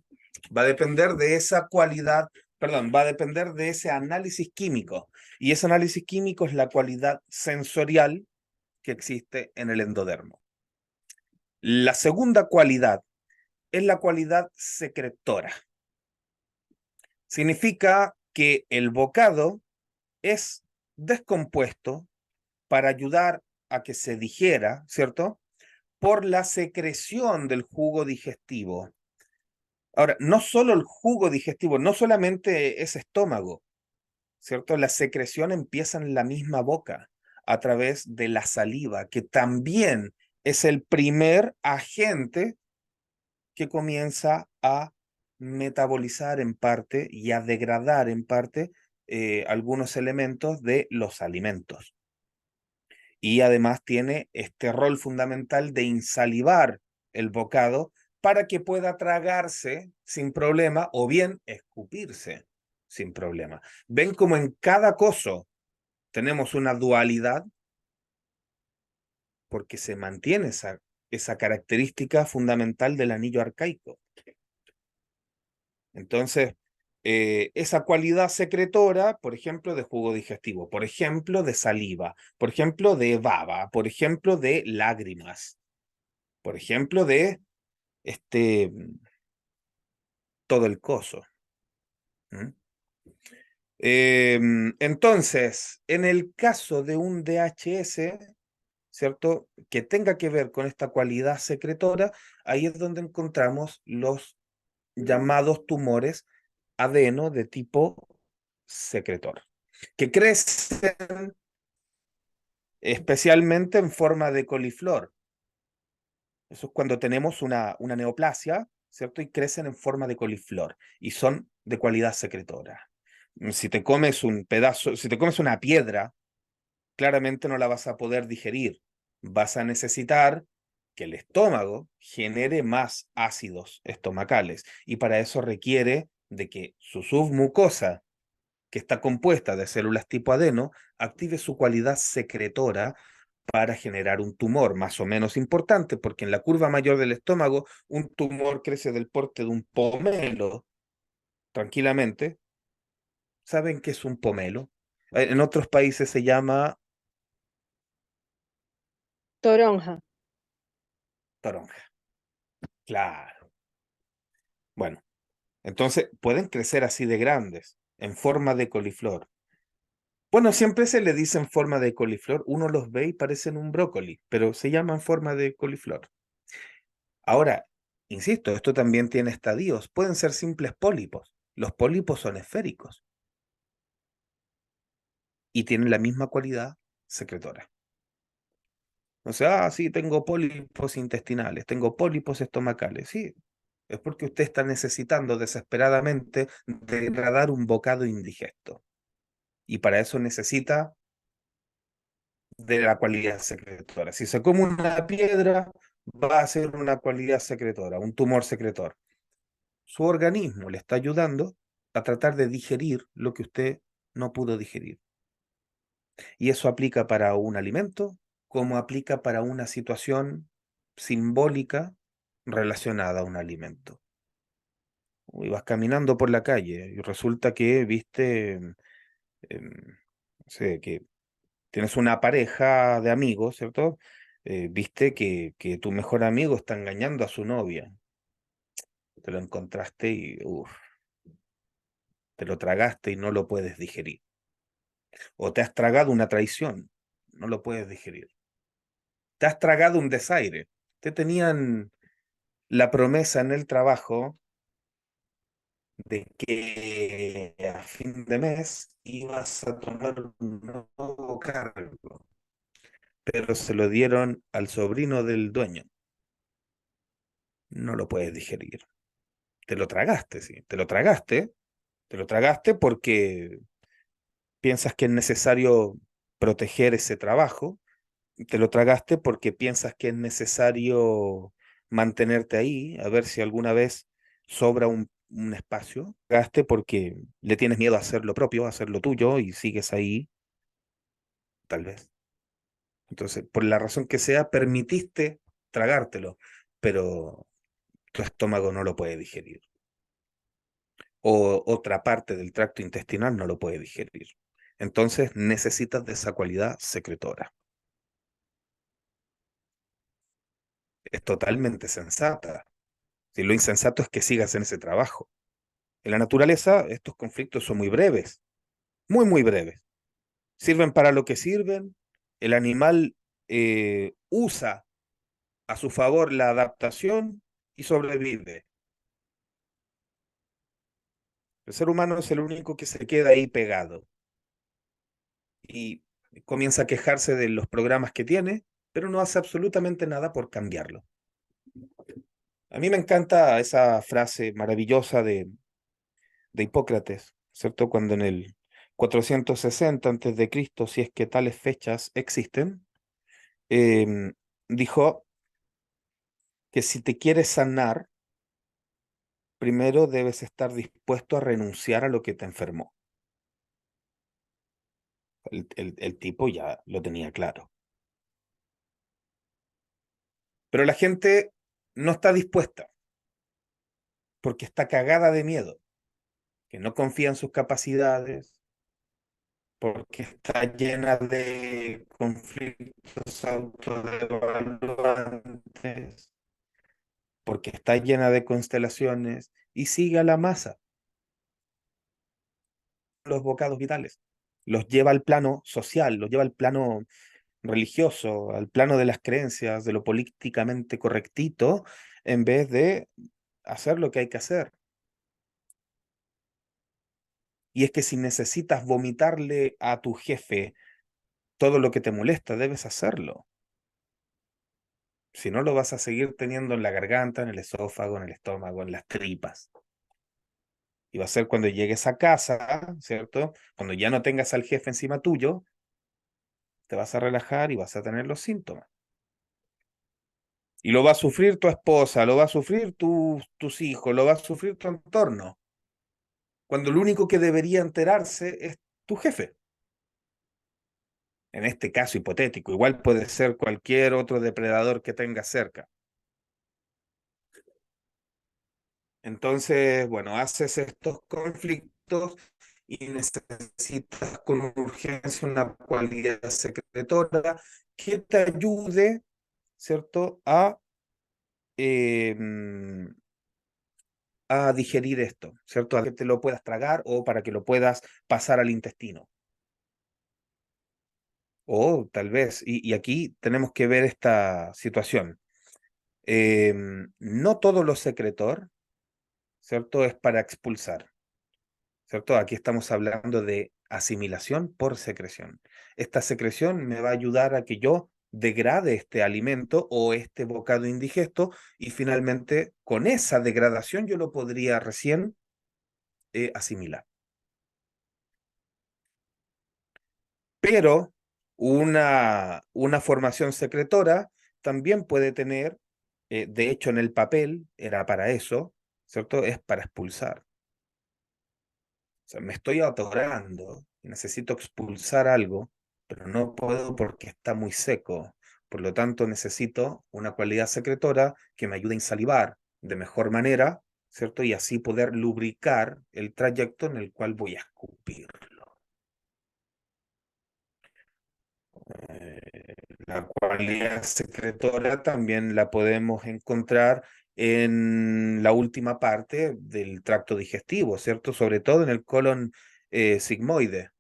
Speaker 1: Va a depender de esa cualidad, perdón, va a depender de ese análisis químico. Y ese análisis químico es la cualidad sensorial que existe en el endodermo. La segunda cualidad es la cualidad secretora. Significa que el bocado es descompuesto para ayudar a que se digiera, ¿cierto? Por la secreción del jugo digestivo. Ahora, no solo el jugo digestivo, no solamente es estómago, ¿cierto? La secreción empieza en la misma boca, a través de la saliva, que también es el primer agente que comienza a metabolizar en parte y a degradar en parte algunos elementos de los alimentos. Y además tiene este rol fundamental de insalivar el bocado para que pueda tragarse sin problema o bien escupirse sin problema. Ven como en cada coso tenemos una dualidad porque se mantiene esa característica fundamental del anillo arcaico. Entonces, esa cualidad secretora, por ejemplo, de jugo digestivo, por ejemplo, de saliva, por ejemplo, de baba, por ejemplo, de lágrimas, por ejemplo, de este, todo el coso. ¿Mm? Entonces, en el caso de un DHS, ¿cierto? Que tenga que ver con esta cualidad secretora, ahí es donde encontramos los llamados tumores adeno de tipo secretor, que crecen especialmente en forma de coliflor. Eso es cuando tenemos una neoplasia, ¿cierto? Y crecen en forma de coliflor y son de cualidad secretora. Si te comes un pedazo, si te comes una piedra, claramente no la vas a poder digerir. Vas a necesitar que el estómago genere más ácidos estomacales y para eso requiere de que su submucosa, que está compuesta de células tipo adeno, active su cualidad secretora para generar un tumor más o menos importante, porque en la curva mayor del estómago un tumor crece del porte de un pomelo tranquilamente. ¿Saben qué es un pomelo? En otros países se llama
Speaker 3: Toronja.
Speaker 1: toronja. Claro. Bueno, entonces pueden crecer así de grandes, en forma de coliflor. Bueno, siempre se le dice en forma de coliflor, uno los ve y parecen un brócoli, pero se llama en forma de coliflor. Ahora, insisto, esto también tiene estadios, pueden ser simples pólipos. Los pólipos son esféricos y tienen la misma cualidad secretora. O sea, sí, tengo pólipos intestinales, tengo pólipos estomacales, sí, es porque usted está necesitando desesperadamente degradar un bocado indigesto. Y para eso necesita de la cualidad secretora. Si se come una piedra, va a ser una cualidad secretora, un tumor secretor. Su organismo le está ayudando a tratar de digerir lo que usted no pudo digerir. Y eso aplica para un alimento, como aplica para una situación simbólica relacionada a un alimento. Y vas caminando por la calle y resulta que viste, no sé, que tienes una pareja de amigos, ¿cierto? Viste que tu mejor amigo está engañando a su novia. Te lo encontraste y, te lo tragaste y no lo puedes digerir. O te has tragado una traición, no lo puedes digerir. Te has tragado un desaire. Te tenían la promesa en el trabajo de que a fin de mes ibas a tomar un nuevo cargo, pero se lo dieron al sobrino del dueño. No lo puedes digerir. Te lo tragaste, sí. Te lo tragaste porque piensas que es necesario proteger ese trabajo. Te lo tragaste porque piensas que es necesario mantenerte ahí, a ver si alguna vez sobra un espacio. Tragaste porque le tienes miedo a hacer lo propio, a hacer lo tuyo y sigues ahí, tal vez. Entonces, por la razón que sea, permitiste tragártelo, pero tu estómago no lo puede digerir. O otra parte del tracto intestinal no lo puede digerir. Entonces necesitas de esa cualidad secretora. Es totalmente sensata. Si lo insensato es que sigas en ese trabajo. En la naturaleza, estos conflictos son muy breves, muy, muy breves. Sirven para lo que sirven. El animal usa a su favor la adaptación y sobrevive. El ser humano es el único que se queda ahí pegado y comienza a quejarse de los programas que tiene, pero no hace absolutamente nada por cambiarlo. A mí me encanta esa frase maravillosa de Hipócrates, ¿cierto? Cuando en el 460 antes de Cristo, si es que tales fechas existen, dijo que si te quieres sanar, primero debes estar dispuesto a renunciar a lo que te enfermó. El tipo ya lo tenía claro. Pero la gente no está dispuesta porque está cagada de miedo, que no confía en sus capacidades, porque está llena de conflictos autodevaluantes, porque está llena de constelaciones y sigue a la masa los bocados vitales. Los lleva al plano social, los lleva al plano religioso, al plano de las creencias, de lo políticamente correctito, en vez de hacer lo que hay que hacer. Y es que si necesitas vomitarle a tu jefe todo lo que te molesta, debes hacerlo. Si no, lo vas a seguir teniendo en la garganta, en el esófago, en el estómago, en las tripas. Y va a ser cuando llegues a casa, ¿cierto? Cuando ya no tengas al jefe encima tuyo, te vas a relajar y vas a tener los síntomas. Y lo va a sufrir tu esposa, lo va a sufrir tus hijos, lo va a sufrir tu entorno. Cuando lo único que debería enterarse es tu jefe. En este caso hipotético, igual puede ser cualquier otro depredador que tengas cerca. Entonces, bueno, haces estos conflictos y necesitas con urgencia una cualidad secretora que te ayude, ¿cierto?, eh, a digerir esto, ¿cierto? A que te lo puedas tragar o para que lo puedas pasar al intestino. O tal vez, y aquí tenemos que ver esta situación. No todo lo secretor, ¿cierto?, es para expulsar. ¿Cierto? Aquí estamos hablando de asimilación por secreción. Esta secreción me va a ayudar a que yo degrade este alimento o este bocado indigesto y finalmente con esa degradación yo lo podría recién asimilar. Pero una formación secretora también puede tener, de hecho en el papel era para eso, ¿cierto? Es para expulsar. O sea, me estoy atorando y necesito expulsar algo, pero no puedo porque está muy seco. Por lo tanto, necesito una cualidad secretora que me ayude a insalivar de mejor manera, ¿cierto? Y así poder lubricar el trayecto en el cual voy a escupirlo. La cualidad secretora también la podemos encontrar en la última parte del tracto digestivo, ¿cierto? Sobre todo en el colon sigmoide,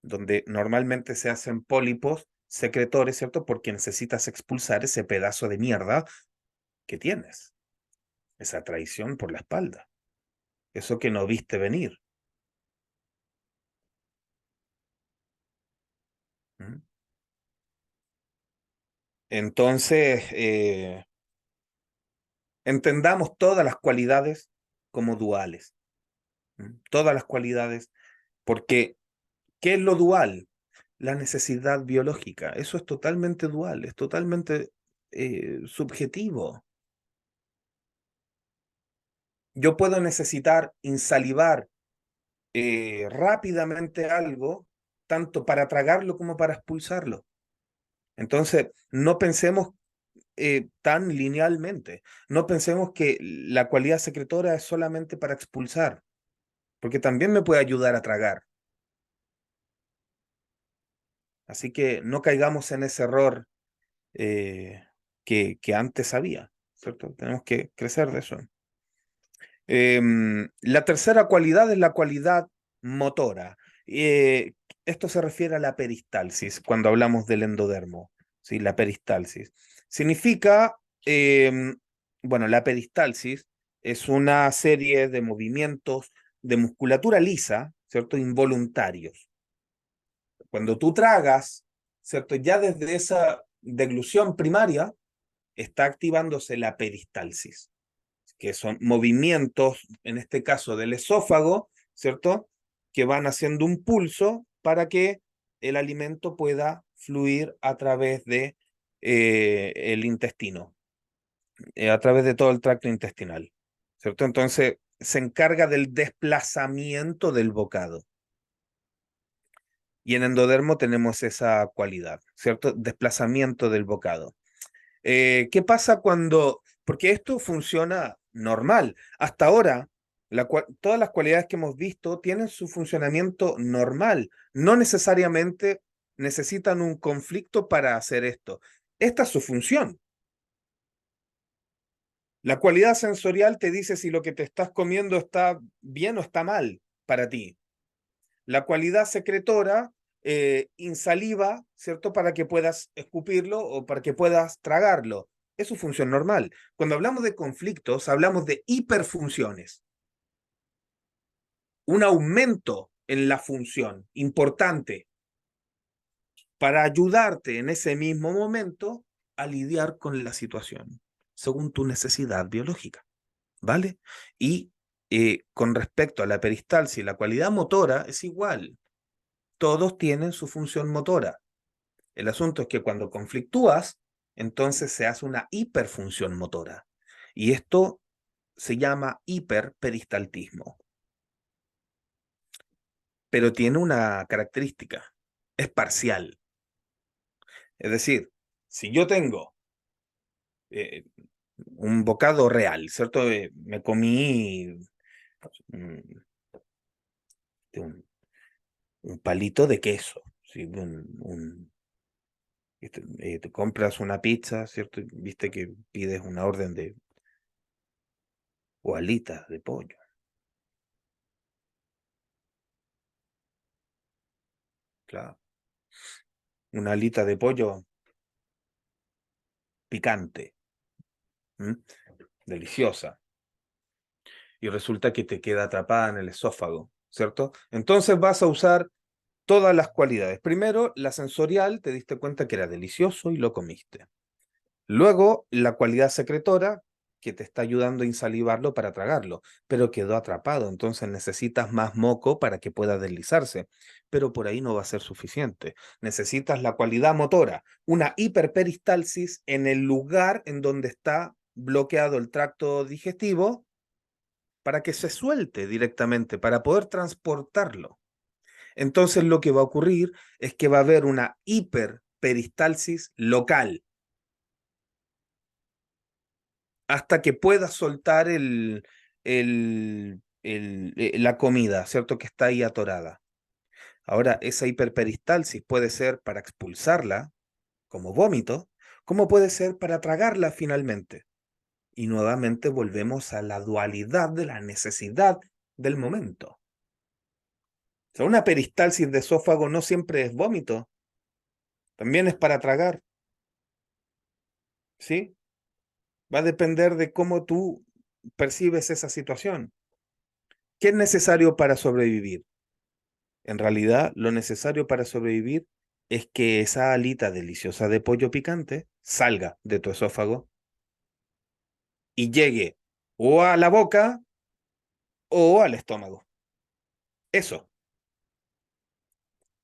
Speaker 1: donde normalmente se hacen pólipos secretores, ¿cierto? Porque necesitas expulsar ese pedazo de mierda que tienes, esa traición por la espalda, eso que no viste venir. ¿Mm? Entonces, entendamos todas las cualidades como duales. ¿Mm? Todas las cualidades, porque ¿qué es lo dual? La necesidad biológica. Eso es totalmente dual, es totalmente subjetivo. Yo puedo necesitar insalivar rápidamente algo, tanto para tragarlo como para expulsarlo. Entonces, no pensemos tan linealmente. No pensemos que la cualidad secretora es solamente para expulsar, porque también me puede ayudar a tragar. Así que no caigamos en ese error que antes había, ¿cierto? Tenemos que crecer de eso. La tercera cualidad es la cualidad motora. Eh, Esto se refiere a la peristalsis cuando hablamos del endodermo, ¿sí? La peristalsis. Significa, bueno, la peristalsis es una serie de movimientos de musculatura lisa, ¿cierto? Involuntarios. Cuando tú tragas, ¿cierto? Ya desde esa deglución primaria está activándose la peristalsis, que son movimientos, en este caso del esófago, ¿cierto? Que van haciendo un pulso para que el alimento pueda fluir a través de el intestino, a través de todo el tracto intestinal, ¿cierto? Entonces se encarga del desplazamiento del bocado. Y en endodermo tenemos esa cualidad, ¿cierto? Desplazamiento del bocado. ¿Qué pasa cuando, porque esto funciona normal? Hasta ahora, todas las cualidades que hemos visto tienen su funcionamiento normal. No necesariamente necesitan un conflicto para hacer esto. Esta es su función. La cualidad sensorial te dice si lo que te estás comiendo está bien o está mal para ti. La cualidad secretora insaliva, ¿cierto? Para que puedas escupirlo o para que puedas tragarlo. Es su función normal. Cuando hablamos de conflictos, hablamos de hiperfunciones. Un aumento en la función importante para ayudarte en ese mismo momento a lidiar con la situación, según tu necesidad biológica, ¿vale? Y con respecto a la peristalsis, la cualidad motora es igual. Todos tienen su función motora. El asunto es que cuando conflictúas, entonces se hace una hiperfunción motora. Y esto se llama hiperperistaltismo. Pero tiene una característica, es parcial. Es decir, si yo tengo eh, un bocado real, ¿cierto? Me comí un, un, un palito de queso, ¿sí? Te compras una pizza, ¿cierto? Viste que pides una orden de o alitas de pollo. Claro. Una alita de pollo picante, ¿m? Deliciosa. Y resulta que te queda atrapada en el esófago, ¿cierto? Entonces vas a usar todas las cualidades. Primero, la sensorial, te diste cuenta que era delicioso y lo comiste. Luego, la cualidad secretora, que te está ayudando a insalivarlo para tragarlo, pero quedó atrapado, entonces necesitas más moco para que pueda deslizarse. Pero por ahí no va a ser suficiente. Necesitas la cualidad motora, una hiperperistalsis en el lugar en donde está bloqueado el tracto digestivo para que se suelte directamente, para poder transportarlo. Entonces lo que va a ocurrir es que va a haber una hiperperistalsis local hasta que puedas soltar la comida, ¿cierto? Que está ahí atorada. Ahora, esa hiperperistalsis puede ser para expulsarla, como vómito, como puede ser para tragarla finalmente. Y nuevamente volvemos a la dualidad de la necesidad del momento. O sea, una peristalsis de esófago no siempre es vómito, también es para tragar, ¿sí? Va a depender de cómo tú percibes esa situación. ¿Qué es necesario para sobrevivir? En realidad, lo necesario para sobrevivir es que esa alita deliciosa de pollo picante salga de tu esófago y llegue o a la boca o al estómago. Eso.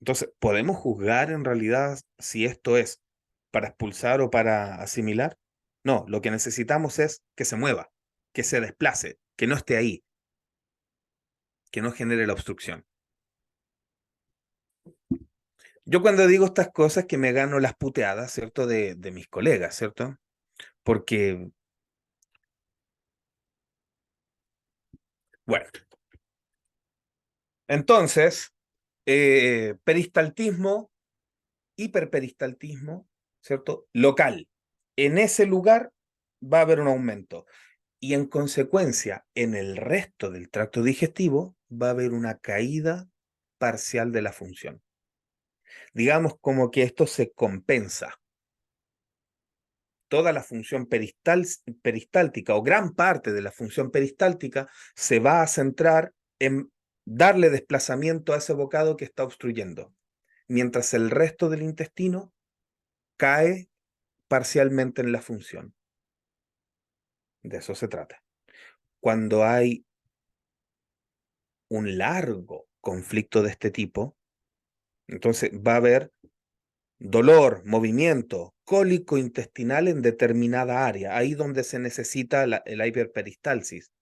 Speaker 1: Entonces, ¿podemos juzgar en realidad si esto es para expulsar o para asimilar? No, lo que necesitamos es que se mueva, que se desplace, que no esté ahí, que no genere la obstrucción. Yo cuando digo estas cosas que me gano las puteadas, ¿cierto? De mis colegas, ¿cierto? Porque, bueno, entonces, peristaltismo, hiperperistaltismo, ¿cierto? Local. En ese lugar va a haber un aumento. Y en consecuencia, en el resto del tracto digestivo va a haber una caída parcial de la función. Digamos como que esto se compensa. Toda la función peristáltica o gran parte de la función peristáltica se va a centrar en darle desplazamiento a ese bocado que está obstruyendo, mientras el resto del intestino cae parcialmente en la función. De eso se trata. Cuando hay un largo conflicto de este tipo, entonces va a haber dolor, movimiento, cólico intestinal en determinada área, ahí donde se necesita la hiperperistalsis.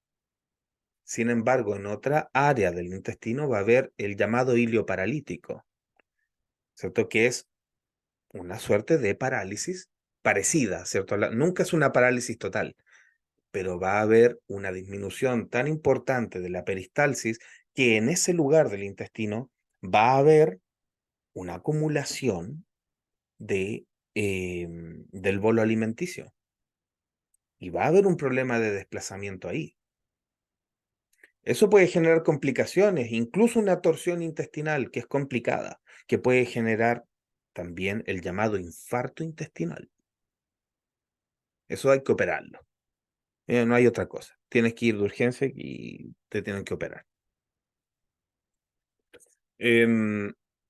Speaker 1: Sin embargo, en otra área del intestino va a haber el llamado hilio paralítico, ¿cierto? Que es una suerte de parálisis parecida, ¿cierto? Nunca es una parálisis total, pero va a haber una disminución tan importante de la peristalsis que en ese lugar del intestino va a haber una acumulación del bolo alimenticio y va a haber un problema de desplazamiento ahí. Eso puede generar complicaciones, incluso una torsión intestinal que es complicada, que puede generar también el llamado infarto intestinal. Eso hay que operarlo. No hay otra cosa. Tienes que ir de urgencia y te tienen que operar.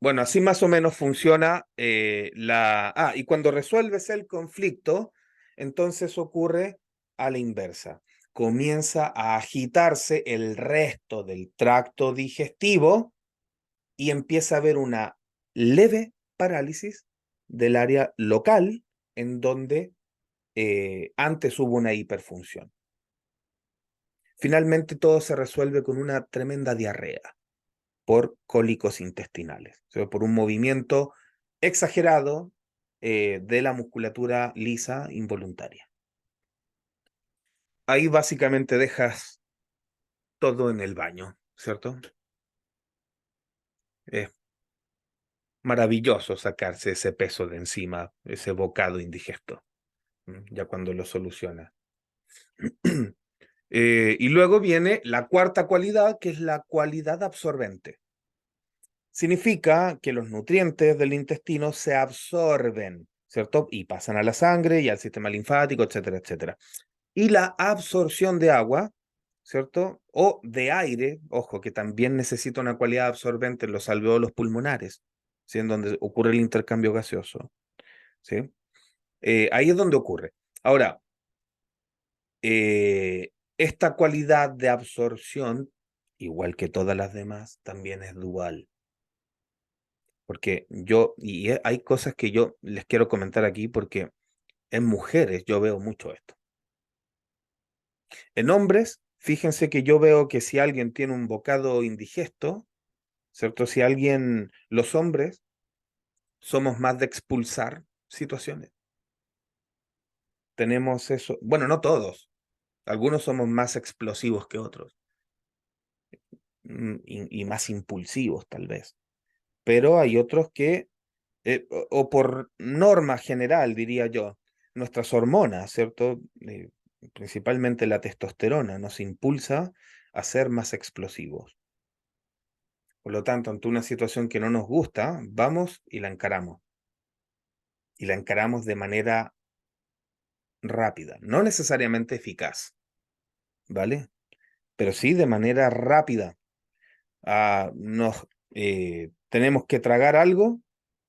Speaker 1: Bueno, así más o menos funciona y cuando resuelves el conflicto, entonces ocurre a la inversa. Comienza a agitarse el resto del tracto digestivo y empieza a haber una leve parálisis del área local en donde antes hubo una hiperfunción. Finalmente todo se resuelve con una tremenda diarrea por cólicos intestinales, o sea, por un movimiento exagerado de la musculatura lisa involuntaria. Ahí básicamente dejas todo en el baño, ¿cierto? Es maravilloso sacarse ese peso de encima, ese bocado indigesto, ya cuando lo soluciona. Y luego viene la cuarta cualidad, que es la cualidad absorbente. Significa que los nutrientes del intestino se absorben, ¿cierto? Y pasan a la sangre y al sistema linfático, etcétera, etcétera. Y la absorción de agua, ¿cierto? O de aire, ojo, que también necesita una cualidad absorbente en los alveolos pulmonares, ¿sí? En donde ocurre el intercambio gaseoso, ¿sí? Ahí es donde ocurre. Ahora, esta cualidad de absorción, igual que todas las demás, también es dual. Porque hay cosas que yo les quiero comentar aquí porque en mujeres yo veo mucho esto. En hombres, fíjense que yo veo que si alguien tiene un bocado indigesto, ¿cierto? Los hombres somos más de expulsar situaciones. Tenemos eso, bueno, no todos, algunos somos más explosivos que otros y más impulsivos tal vez, pero hay otros que o por norma general, diría yo, nuestras hormonas, ¿cierto? principalmente la testosterona, nos impulsa a ser más explosivos. Por lo tanto, ante una situación que no nos gusta, vamos y la encaramos. Y la encaramos de manera rápida, no necesariamente eficaz, ¿vale? Pero sí de manera rápida. Nos tenemos que tragar algo,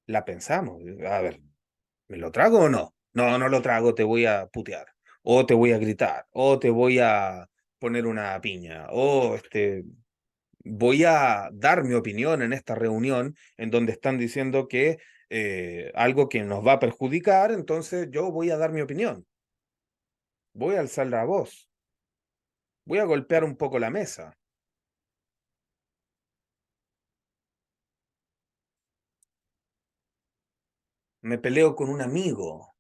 Speaker 1: la pensamos. A ver, ¿me lo trago o no? No, no lo trago, te voy a putear, o te voy a gritar, o te voy a poner una piña, o voy a dar mi opinión en esta reunión en donde están diciendo que algo que nos va a perjudicar, entonces yo voy a dar mi opinión, voy a alzar la voz, voy a golpear un poco la mesa. Me peleo con un amigo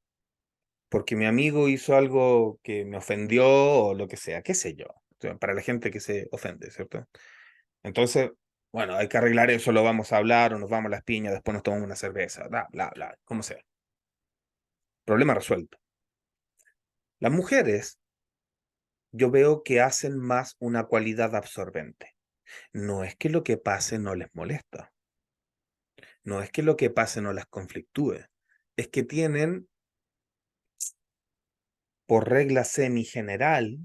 Speaker 1: porque mi amigo hizo algo que me ofendió o lo que sea, qué sé yo. O sea, para la gente que se ofende, ¿cierto? Entonces, bueno, hay que arreglar eso, lo vamos a hablar o nos vamos a las piñas, después nos tomamos una cerveza, bla, bla, bla, como sea. Problema resuelto. Las mujeres, yo veo que hacen más una cualidad absorbente. No es que lo que pase no les molesta, no es que lo que pase no las conflictúe, es que tienen, por regla semi general,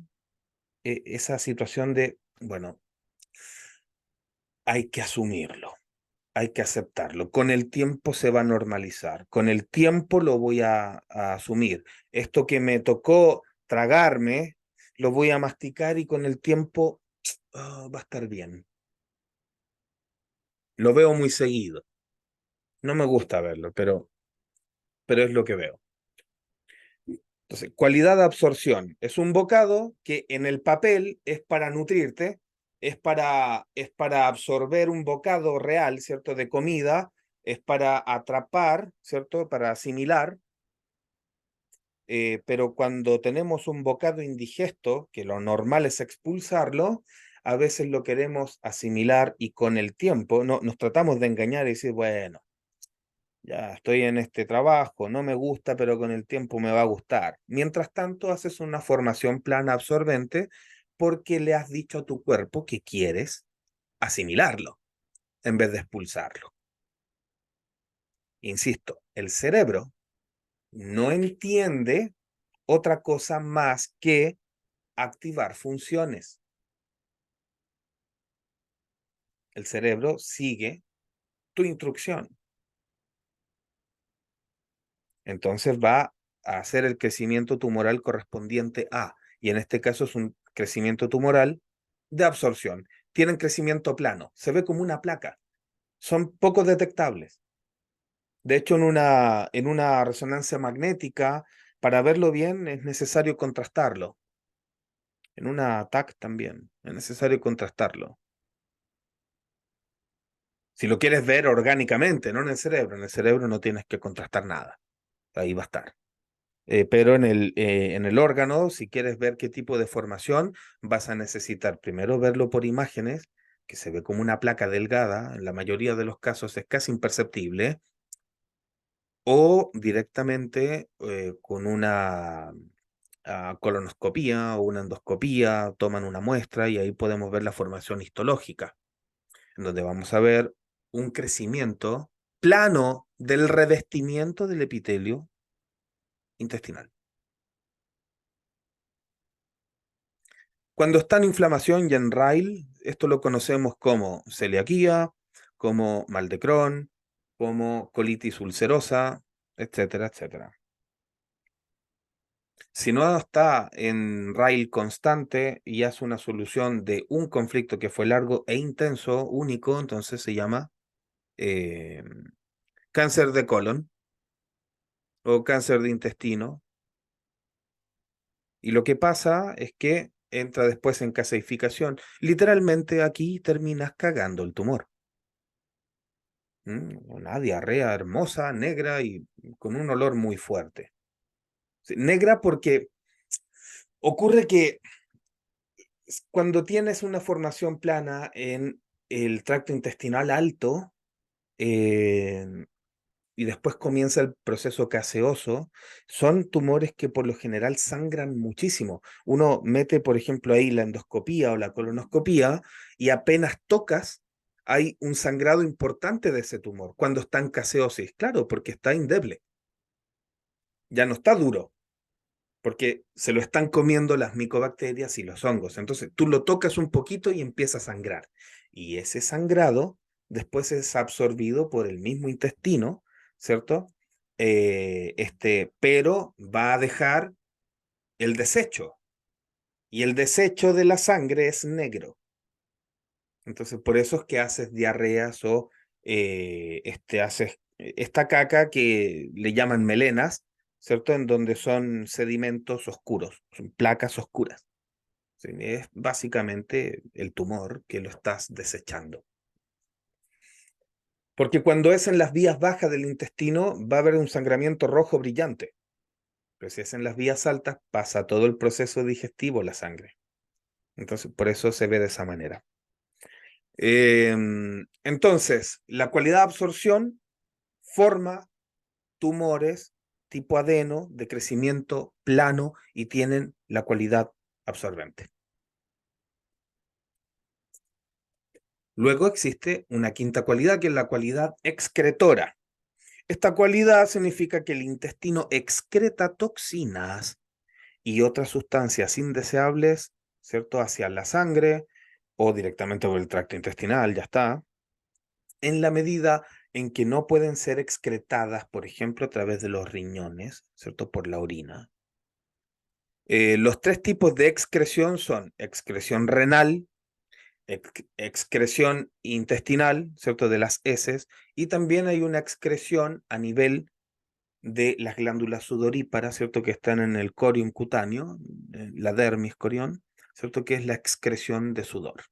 Speaker 1: esa situación de, bueno, hay que asumirlo, hay que aceptarlo. Con el tiempo se va a normalizar, con el tiempo lo voy a asumir. Esto que me tocó tragarme, lo voy a masticar y con el tiempo va a estar bien. Lo veo muy seguido. No me gusta verlo, pero es lo que veo. Entonces, cualidad de absorción. Es un bocado que en el papel es para nutrirte, es para absorber un bocado real, ¿cierto? De comida, es para atrapar, ¿cierto? Para asimilar. Pero cuando tenemos un bocado indigesto, que lo normal es expulsarlo, a veces lo queremos asimilar y con el tiempo no, nos tratamos de engañar y decir, bueno, ya estoy en este trabajo, no me gusta, pero con el tiempo me va a gustar. Mientras tanto, haces una formación plana absorbente porque le has dicho a tu cuerpo que quieres asimilarlo en vez de expulsarlo. Insisto, el cerebro no entiende otra cosa más que activar funciones. El cerebro sigue tu instrucción. Entonces va a hacer el crecimiento tumoral correspondiente a, y en este caso es un crecimiento tumoral de absorción. Tienen crecimiento plano, se ve como una placa, son poco detectables. De hecho, en una resonancia magnética, para verlo bien es necesario contrastarlo. En una TAC también es necesario contrastarlo. Si lo quieres ver orgánicamente, no en el cerebro no tienes que contrastar nada, ahí va a estar. Pero en el órgano, si quieres ver qué tipo de formación, vas a necesitar primero verlo por imágenes, que se ve como una placa delgada, en la mayoría de los casos es casi imperceptible, o directamente con una colonoscopía o una endoscopía, toman una muestra y ahí podemos ver la formación histológica, en donde vamos a ver un crecimiento plano del revestimiento del epitelio intestinal. Cuando está en inflamación y en RAIL, esto lo conocemos como celiaquía, como mal de Crohn, como colitis ulcerosa, etcétera, etcétera. Si no está en RAIL constante y hace una solución de un conflicto que fue largo e intenso, único, entonces se llama eh, cáncer de colon o cáncer de intestino. Y lo que pasa es que entra después en caseificación. Literalmente aquí terminas cagando el tumor. Una diarrea hermosa, negra y con un olor muy fuerte. Sí, negra porque ocurre que cuando tienes una formación plana en el tracto intestinal alto, eh, y después comienza el proceso caseoso, son tumores que por lo general sangran muchísimo. Uno mete, por ejemplo, ahí la endoscopía o la colonoscopía y apenas tocas, hay un sangrado importante de ese tumor cuando está en caseosis. Claro, porque está endeble, ya no está duro, porque se lo están comiendo las micobacterias y los hongos. Entonces tú lo tocas un poquito y empieza a sangrar. Y ese sangrado después es absorbido por el mismo intestino, ¿cierto? Pero va a dejar el desecho. Y el desecho de la sangre es negro. Entonces por eso es que haces diarreas o haces esta caca que le llaman melenas, ¿cierto? En donde son sedimentos oscuros, son placas oscuras. Sí, es básicamente el tumor que lo estás desechando. Porque cuando es en las vías bajas del intestino va a haber un sangramiento rojo brillante. Pero si es en las vías altas pasa todo el proceso digestivo la sangre. Entonces por eso se ve de esa manera. Entonces, la cualidad de absorción forma tumores tipo adeno de crecimiento plano y tienen la cualidad absorbente. Luego existe una quinta cualidad que es la cualidad excretora. Esta cualidad significa que el intestino excreta toxinas y otras sustancias indeseables, ¿cierto? Hacia la sangre o directamente por el tracto intestinal, ya está, en la medida en que no pueden ser excretadas, por ejemplo, a través de los riñones, ¿cierto? Por la orina. Los tres tipos de excreción son excreción renal, excreción intestinal, ¿cierto? De las heces, y también hay una excreción a nivel de las glándulas sudoríparas, ¿cierto? Que están en el corium cutáneo, la dermis corión, ¿cierto? Que es la excreción de sudor.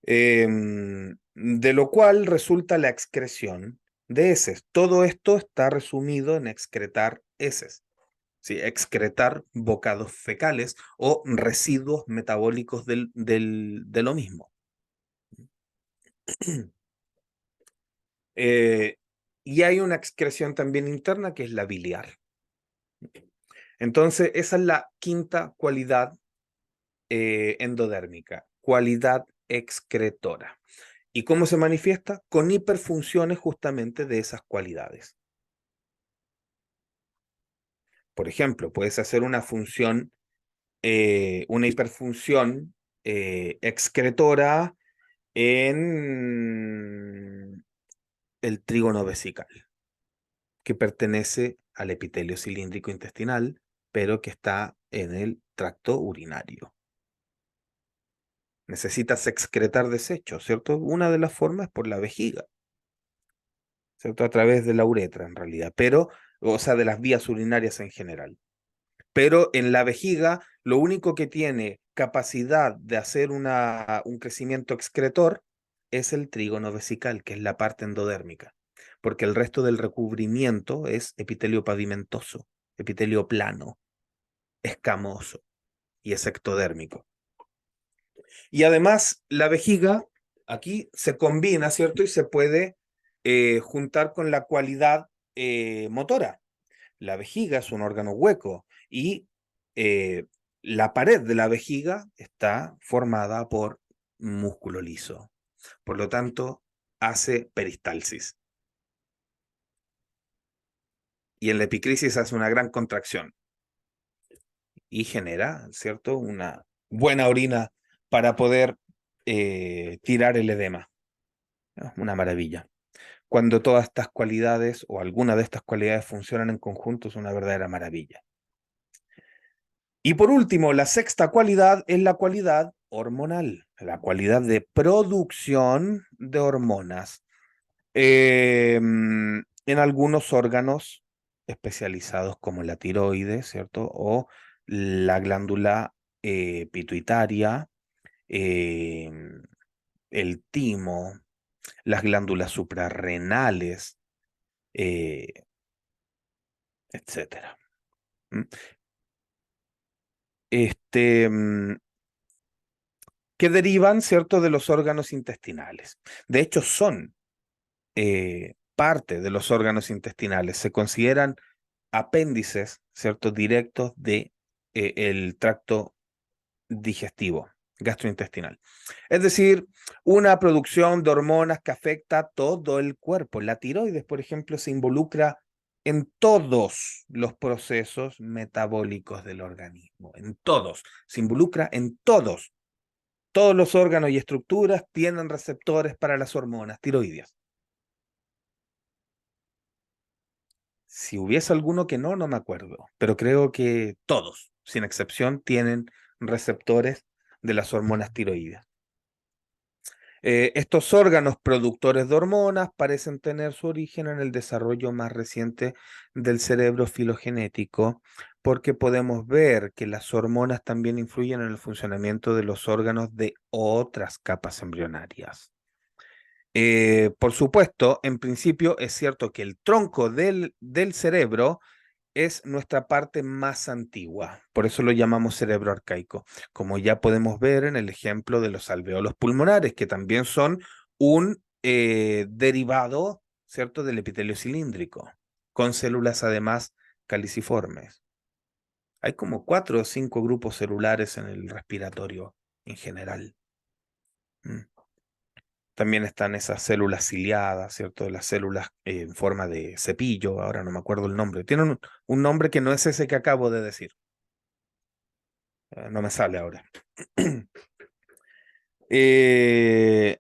Speaker 1: De lo cual resulta la excreción de heces. Todo esto está resumido en excretar heces. ¿Sí? Excretar bocados fecales o residuos metabólicos de lo mismo. Eh, y hay una excreción también interna que es la biliar. Entonces, esa es la quinta cualidad endodérmica, cualidad excretora. ¿Y cómo se manifiesta? Con hiperfunciones justamente de esas cualidades. Por ejemplo, puedes hacer una función, una hiperfunción excretora en el trígono vesical, que pertenece al epitelio cilíndrico intestinal, pero que está en el tracto urinario. Necesitas excretar desechos, ¿cierto? Una de las formas es por la vejiga, ¿cierto? A través de la uretra, en realidad, pero, o sea, de las vías urinarias en general. Pero en la vejiga, lo único que tiene capacidad de hacer un crecimiento excretor es el trígono vesical, que es la parte endodérmica, porque el resto del recubrimiento es epitelio pavimentoso, epitelio plano, escamoso y es ectodérmico. Y además, la vejiga aquí se combina, ¿cierto? Y se puede juntar con la cualidad motora. La vejiga es un órgano hueco y eh, la pared de la vejiga está formada por músculo liso. Por lo tanto, hace peristalsis. Y en la epicrisis hace una gran contracción y genera, ¿cierto? Una buena orina para poder tirar el edema. Una maravilla. Cuando todas estas cualidades o alguna de estas cualidades funcionan en conjunto, es una verdadera maravilla. Y por último, la sexta cualidad es la cualidad hormonal, la cualidad de producción de hormonas en algunos órganos especializados como la tiroides, ¿cierto? O la glándula pituitaria, em, el timo, las glándulas suprarrenales, eh, etcétera. ¿Mm? Este, mm, que derivan, ¿cierto?, de los órganos intestinales. De hecho, son parte de los órganos intestinales, se consideran apéndices, ¿cierto? Directos de el tracto digestivo, gastrointestinal. Es decir, una producción de hormonas que afecta todo el cuerpo. La tiroides, por ejemplo, se involucra en todos los procesos metabólicos del organismo, en todos, se involucra en todos. Todos los órganos y estructuras tienen receptores para las hormonas tiroideas. Si hubiese alguno que no, no me acuerdo, pero creo que todos, sin excepción, tienen receptores de las hormonas tiroideas. Estos órganos productores de hormonas parecen tener su origen en el desarrollo más reciente del cerebro filogenético, porque podemos ver que las hormonas también influyen en el funcionamiento de los órganos de otras capas embrionarias. Por supuesto, en principio es cierto que el tronco del cerebro es nuestra parte más antigua, por eso lo llamamos cerebro arcaico, como ya podemos ver en el ejemplo de los alveolos pulmonares, que también son un derivado, ¿cierto?, del epitelio cilíndrico, con células además caliciformes. Hay como 4 o 5 grupos celulares en el respiratorio en general. También están esas células ciliadas, ¿cierto? Las células en forma de cepillo, ahora no me acuerdo el nombre. Tienen un nombre que no es ese que acabo de decir. No me sale ahora. Eh,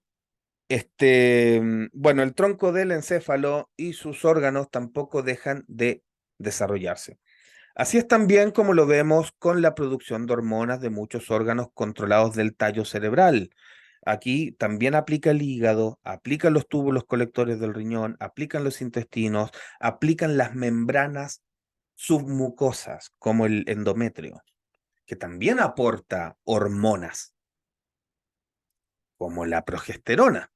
Speaker 1: bueno, el tronco del encéfalo y sus órganos tampoco dejan de desarrollarse. Así es también como lo vemos con la producción de hormonas de muchos órganos controlados del tallo cerebral. Aquí también aplica el hígado, aplican los túbulos colectores del riñón, aplican los intestinos, aplican las membranas submucosas, como el endometrio, que también aporta hormonas, como la progesterona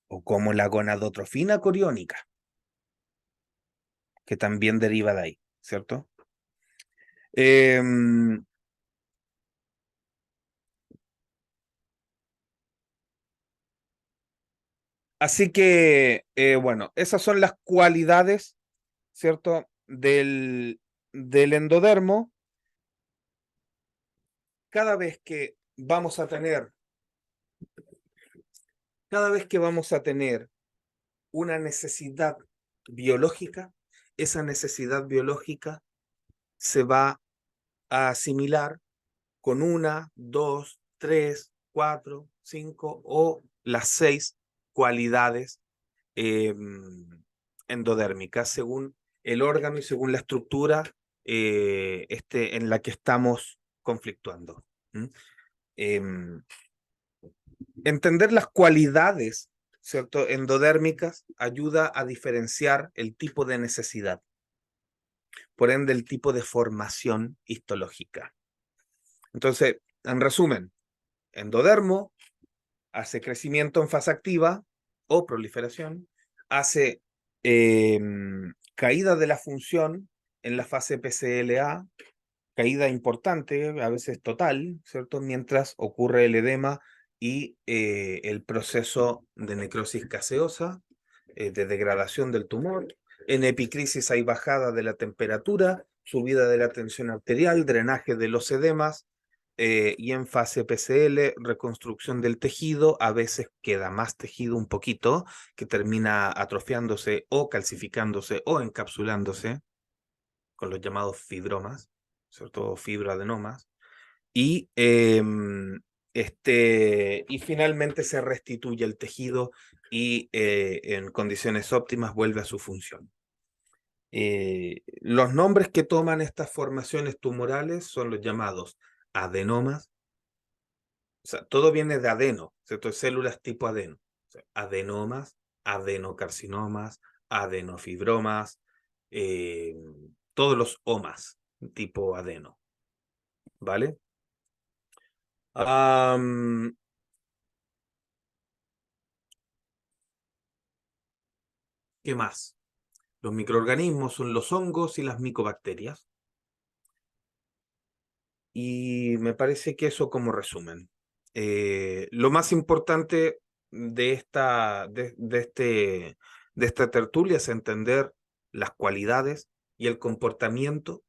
Speaker 1: o como la gonadotrofina coriónica, que también deriva de ahí, ¿cierto? Em, Así que, bueno, esas son las cualidades, ¿cierto? Del endodermo. Cada vez que vamos a tener, cada vez que vamos a tener una necesidad biológica, esa necesidad biológica se va a asimilar con una, dos, tres, cuatro, cinco o las 6 cualidades eh, endodérmicas según el órgano y según la estructura en la que estamos conflictuando. ¿Mm? Em, Entender las cualidades, ¿cierto?, endodérmicas ayuda a diferenciar el tipo de necesidad, por ende el tipo de formación histológica. Entonces, en resumen, endodermo hace crecimiento en fase activa o proliferación, hace eh, caída de la función en la fase PCLA, caída importante, a veces total, ¿cierto? Mientras ocurre el edema y el proceso de necrosis gaseosa, de degradación del tumor. En epicrisis hay bajada de la temperatura, subida de la tensión arterial, drenaje de los edemas, y en fase PCL, reconstrucción del tejido, a veces queda más tejido un poquito, que termina atrofiándose o calcificándose o encapsulándose con los llamados fibromas, sobre todo fibroadenomas, y, y finalmente se restituye el tejido y en condiciones óptimas vuelve a su función. Los nombres que toman estas formaciones tumorales son los llamados adenomas. O sea, todo viene de adeno, ¿cierto? Células tipo adeno. O sea, adenomas, adenocarcinomas, adenofibromas, eh, todos los omas tipo adeno, ¿vale? ¿Qué más? Los microorganismos son los hongos y las micobacterias. Y me parece que eso como resumen. Lo más importante de esta tertulia es entender las cualidades y el comportamiento,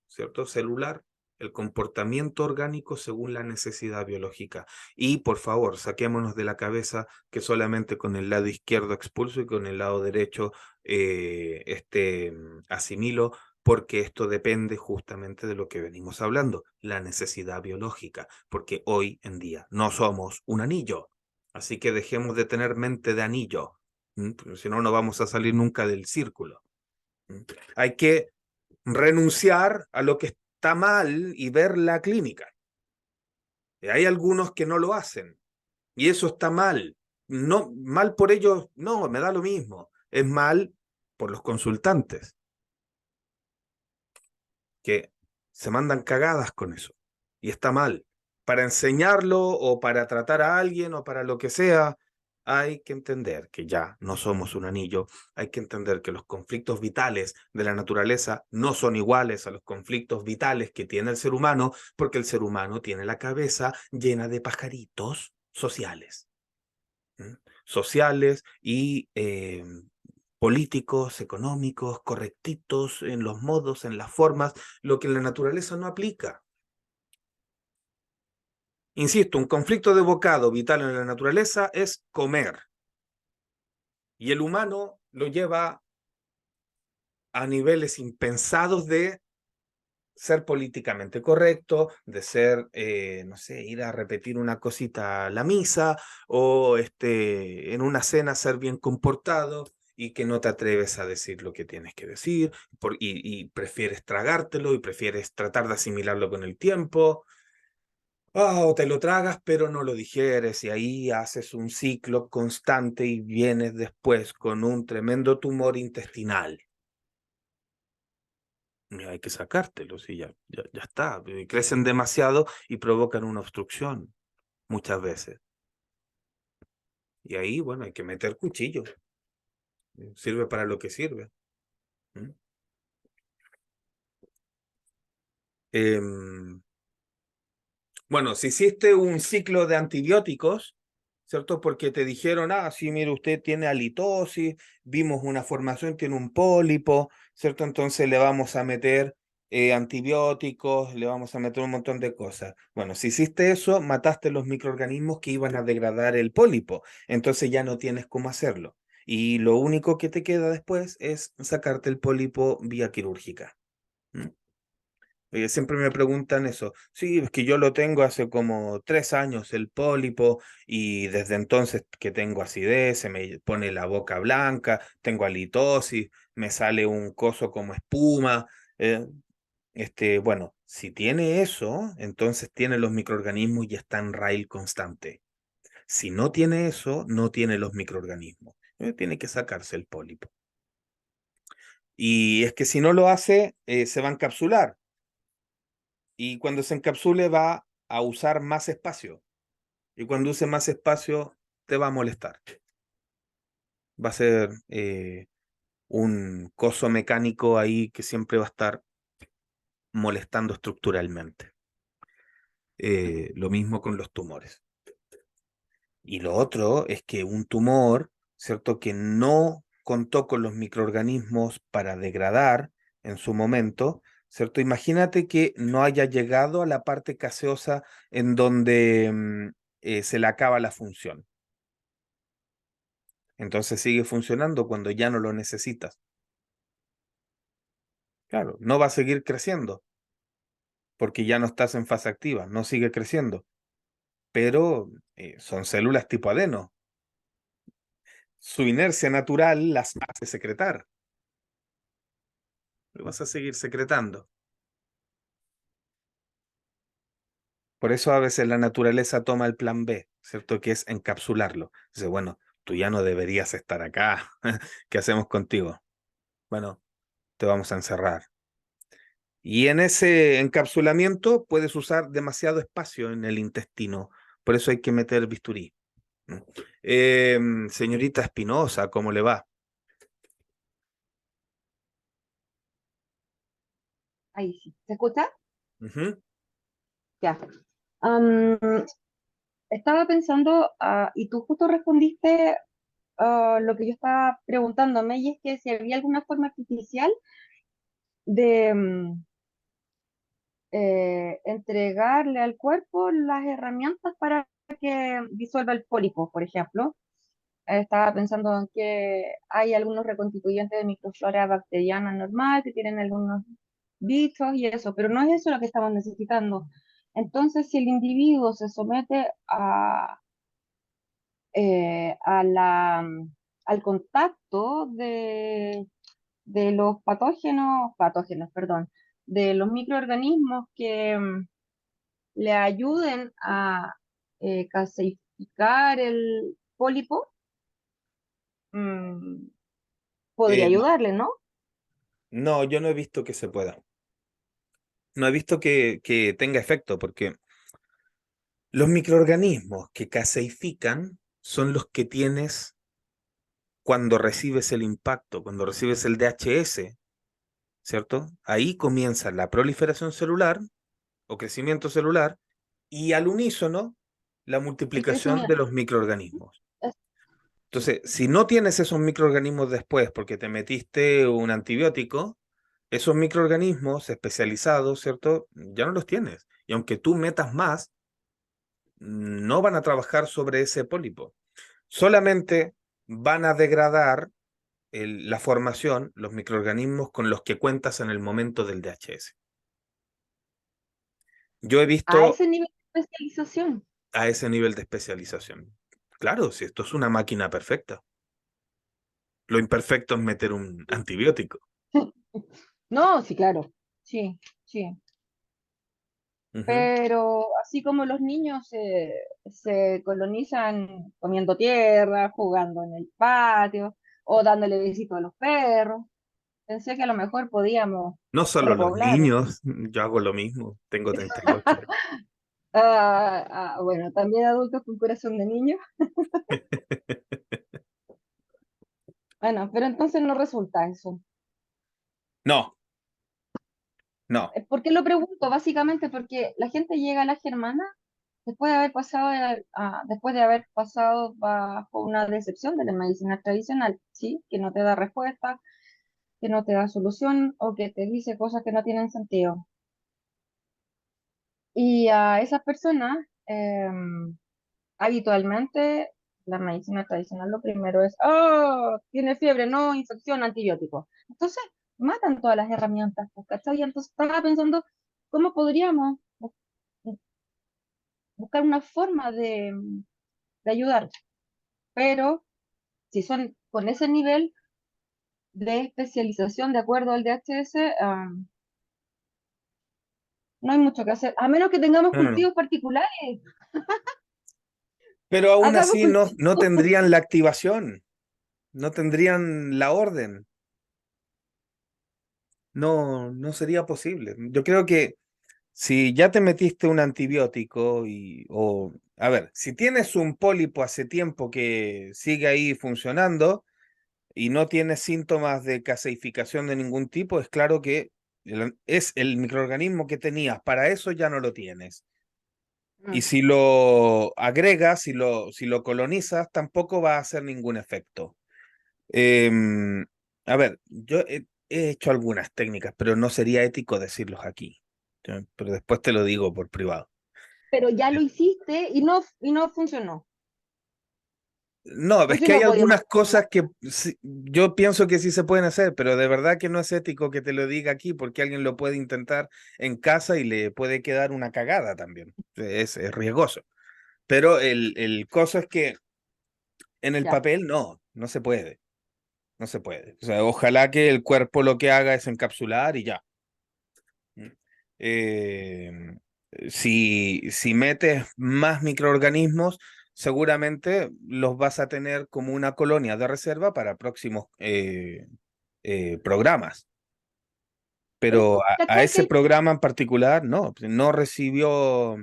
Speaker 1: ¿cierto? Celular, el comportamiento orgánico según la necesidad biológica. Y por favor, saquémonos de la cabeza que solamente con el lado izquierdo expulso y con el lado derecho asimilo, porque esto depende justamente de lo que venimos hablando, la necesidad biológica, porque hoy en día no somos un anillo. Así que dejemos de tener mente de anillo, porque si no, no vamos a salir nunca del círculo. Hay que renunciar a lo que está mal y ver la clínica. Y hay algunos que no lo hacen y eso está mal. No, mal por ellos, no, me da lo mismo. Es mal por los consultantes que se mandan cagadas con eso y está mal. Para enseñarlo o para tratar a alguien o para lo que sea, hay que entender que ya no somos un anillo, hay que entender que los conflictos vitales de la naturaleza no son iguales a los conflictos vitales que tiene el ser humano, porque el ser humano tiene la cabeza llena de pajaritos sociales. ¿Mm? Sociales y políticos, económicos, correctitos en los modos, en las formas, lo que en la naturaleza no aplica. Insisto, un conflicto de bocado vital en la naturaleza es comer. Y el humano lo lleva a niveles impensados de ser políticamente correcto, de ser, no sé, ir a repetir una cosita a la misa, o en una cena ser bien comportado y que no te atreves a decir lo que tienes que decir, y prefieres tragártelo y prefieres tratar de asimilarlo con el tiempo. O te lo tragas, pero no lo digieres, y ahí haces un ciclo constante y vienes después con un tremendo tumor intestinal. Y hay que sacártelos y ya está. Crecen demasiado y provocan una obstrucción muchas veces. Y ahí, bueno, hay que meter cuchillos. Sirve para lo que sirve. ¿Mm? Em, Bueno, si hiciste un ciclo de antibióticos, ¿cierto? Porque te dijeron, ah, sí, mire, usted tiene halitosis, vimos una formación, tiene un pólipo, ¿cierto? Entonces le vamos a meter antibióticos, le vamos a meter un montón de cosas. Bueno, si hiciste eso, mataste los microorganismos que iban a degradar el pólipo, entonces ya no tienes cómo hacerlo. Y lo único que te queda después es sacarte el pólipo vía quirúrgica. ¿Mm? Siempre me preguntan eso. Sí, es que yo lo tengo hace como 3 años, el pólipo, y desde entonces que tengo acidez, se me pone la boca blanca, tengo halitosis, me sale un coso como espuma. eh, bueno, si tiene eso, entonces tiene los microorganismos y está en raíl constante. Si no tiene eso, no tiene los microorganismos. Tiene que sacarse el pólipo. Y es que si no lo hace, se va a encapsular y cuando se encapsule va a usar más espacio. Y cuando use más espacio, te va a molestar. Va a ser un coso mecánico ahí que siempre va a estar molestando estructuralmente. Lo mismo con los tumores. Y lo otro es que un tumor, ¿cierto? Que no contó con los microorganismos para degradar en su momento, ¿cierto? Imagínate que no haya llegado a la parte gaseosa en donde se le acaba la función. Entonces sigue funcionando cuando ya no lo necesitas. Claro, no va a seguir creciendo porque ya no estás en fase activa, no sigue creciendo, pero son células tipo adeno. Su inercia natural las hace secretar. Lo vas a seguir secretando. Por eso a veces la naturaleza toma el plan B, ¿cierto? Que es encapsularlo. Dice, bueno, tú ya no deberías estar acá. ¿Qué hacemos contigo? Bueno, te vamos a encerrar. Y en ese encapsulamiento puedes usar demasiado espacio en el intestino. Por eso hay que meter bisturí. ¿No? Señorita Espinosa, ¿cómo le va?
Speaker 3: Ahí sí. ¿Se escucha?
Speaker 1: Ujú.
Speaker 3: Ya. Am, estaba pensando, y tú justo respondiste lo que yo estaba preguntándome, y es que si había alguna forma artificial de entregarle al cuerpo las herramientas para que disuelva el pólipo, por ejemplo. Estaba pensando en que hay algunos reconstituyentes de microflora bacteriana normal que tienen algunos bichos y eso, pero no es eso lo que estamos necesitando. Entonces, si el individuo se somete al contacto de los patógenos, perdón, de los microorganismos que le ayuden a calcificar el pólipo, mm, podría
Speaker 1: No,
Speaker 3: ayudarle, ¿no?
Speaker 1: no, yo no he visto que se pueda. No he visto que tenga efecto, porque los microorganismos que caseifican son los que tienes cuando recibes el impacto, cuando recibes el DHS, ¿cierto? Ahí comienza la proliferación celular o crecimiento celular y al unísono la
Speaker 3: El
Speaker 1: multiplicación de
Speaker 3: crecimiento.
Speaker 1: los microorganismos.
Speaker 3: Es-
Speaker 1: Entonces, si no tienes esos microorganismos después porque te metiste un antibiótico, esos microorganismos especializados, ¿cierto? Ya no los tienes. Y aunque tú metas más, no van a trabajar sobre ese pólipo. Solamente van a degradar la formación, los microorganismos con los que cuentas en el momento del DHS. Yo he
Speaker 3: a
Speaker 1: visto
Speaker 3: ese nivel de especialización.
Speaker 1: a ese nivel de especialización. Claro, si esto es una máquina perfecta. Lo imperfecto es meter un antibiótico.
Speaker 3: No, sí, claro. Sí, sí.
Speaker 1: Ujú.
Speaker 3: Pero así como los niños se colonizan comiendo tierra, jugando en el patio o dándole besitos a los perros, pensé que a lo mejor podíamos
Speaker 1: No solo los
Speaker 3: repoblar.
Speaker 1: niños, yo hago lo mismo, tengo 38.
Speaker 3: Bueno, también adultos con corazón de niño. Bueno, pero entonces no resulta eso.
Speaker 1: No, no.
Speaker 3: ¿Por qué lo pregunto? Básicamente porque la gente llega a la germana después de haber pasado bajo una decepción de la medicina tradicional, ¿sí? Que no te da respuesta, que no te da solución o que te dice cosas que no tienen sentido. Y a esas personas, habitualmente, la medicina tradicional lo primero es, oh, tiene fiebre, no, infección, antibiótico. Entonces, matan todas las herramientas, pues, ¿cachai? Entonces estaba pensando, ¿cómo podríamos buscar una forma de ayudar? Pero si son con ese nivel de especialización de acuerdo al DHS, no hay mucho que hacer, a menos que tengamos
Speaker 1: No, no, no.
Speaker 3: cultivos particulares,
Speaker 1: Pero aún
Speaker 3: hagamos
Speaker 1: así no,
Speaker 3: cultivos.
Speaker 1: no tendrían la activación, no tendrían la orden. No, no sería posible. Yo creo que si ya te metiste un antibiótico o, a ver, si tienes un pólipo hace tiempo que sigue ahí funcionando y no tienes síntomas de caseificación de ningún tipo, es claro que es el microorganismo que tenías, para eso ya no lo tienes. Y
Speaker 3: Mm,
Speaker 1: si lo agregas, si lo colonizas, tampoco va a hacer ningún efecto. Em, a ver, yo he hecho algunas técnicas, pero no sería ético decirlos aquí. ¿Ya? Pero después te lo digo por privado.
Speaker 3: pero ya lo hiciste y no funcionó.
Speaker 1: No,
Speaker 3: O
Speaker 1: es
Speaker 3: si
Speaker 1: que
Speaker 3: no
Speaker 1: hay
Speaker 3: podíamos
Speaker 1: algunas cosas que yo pienso que sí se pueden hacer, pero de verdad que no es ético que te lo diga aquí porque alguien lo puede intentar en casa y le puede quedar una cagada también. Es riesgoso. Pero el coso es que en el
Speaker 3: ya.
Speaker 1: papel no se puede. No se puede. O sea, ojalá que el cuerpo lo que haga es encapsular y ya. Mm. Eh, si metes más microorganismos, seguramente los vas a tener como una colonia de reserva para próximos programas.
Speaker 3: Pero,
Speaker 1: Pero a
Speaker 3: ¿cachai?
Speaker 1: ese programa en particular, no recibió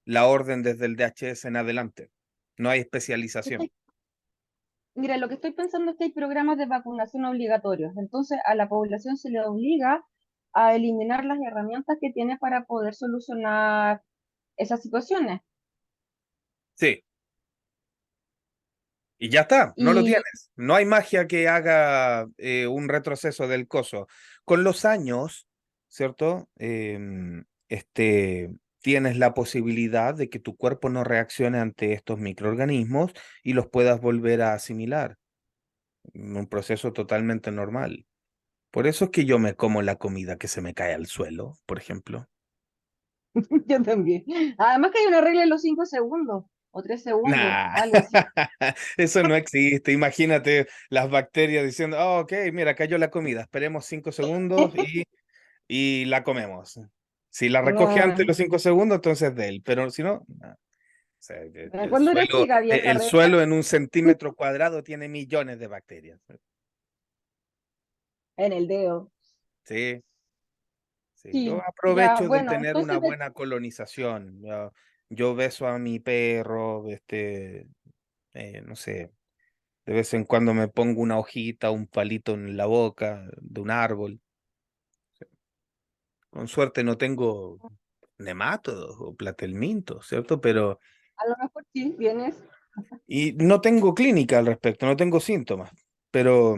Speaker 1: la orden desde el DHS en adelante. No hay especialización.
Speaker 3: ¿Cachai? Mira, lo que estoy pensando es que hay programas de vacunación obligatorios. Entonces, a la población se le obliga a eliminar las herramientas que tiene para poder solucionar esas situaciones.
Speaker 1: Sí, y ya está, no lo
Speaker 3: Y
Speaker 1: tienes. No hay magia que haga un retroceso del coso. Con los años, ¿cierto? Tienes la posibilidad de que tu cuerpo no reaccione ante estos microorganismos y los puedas volver a asimilar. Un proceso totalmente normal. Por eso es que yo me como la comida que se me cae al suelo, por ejemplo.
Speaker 3: yo también. Además que hay una regla de los 5 segundos o 3 segundos,
Speaker 1: Nah,
Speaker 3: algo así.
Speaker 1: eso no existe. Imagínate las bacterias diciendo, "Oh, ok, mira, cayó la comida, esperemos 5 segundos y la comemos. Si la recoge antes de
Speaker 3: No,
Speaker 1: los 5 segundos, entonces de él, pero si no, nah. O sea,
Speaker 3: cuando era chica había esa
Speaker 1: el
Speaker 3: regla.
Speaker 1: suelo en un centímetro cuadrado tiene millones de bacterias.
Speaker 3: En el dedo.
Speaker 1: Sí, sí. Yo
Speaker 3: Sí, ya,
Speaker 1: aprovecho de
Speaker 3: bueno,
Speaker 1: tener una
Speaker 3: entonces
Speaker 1: buena colonización. Yo beso a mi perro, no sé. De vez en cuando me pongo una hojita, un palito en la boca de un árbol. Con suerte no tengo nematodos o platelmintos, ¿cierto? Pero,
Speaker 3: a lo mejor sí vienes,
Speaker 1: y no tengo clínica al respecto, no tengo síntomas, pero,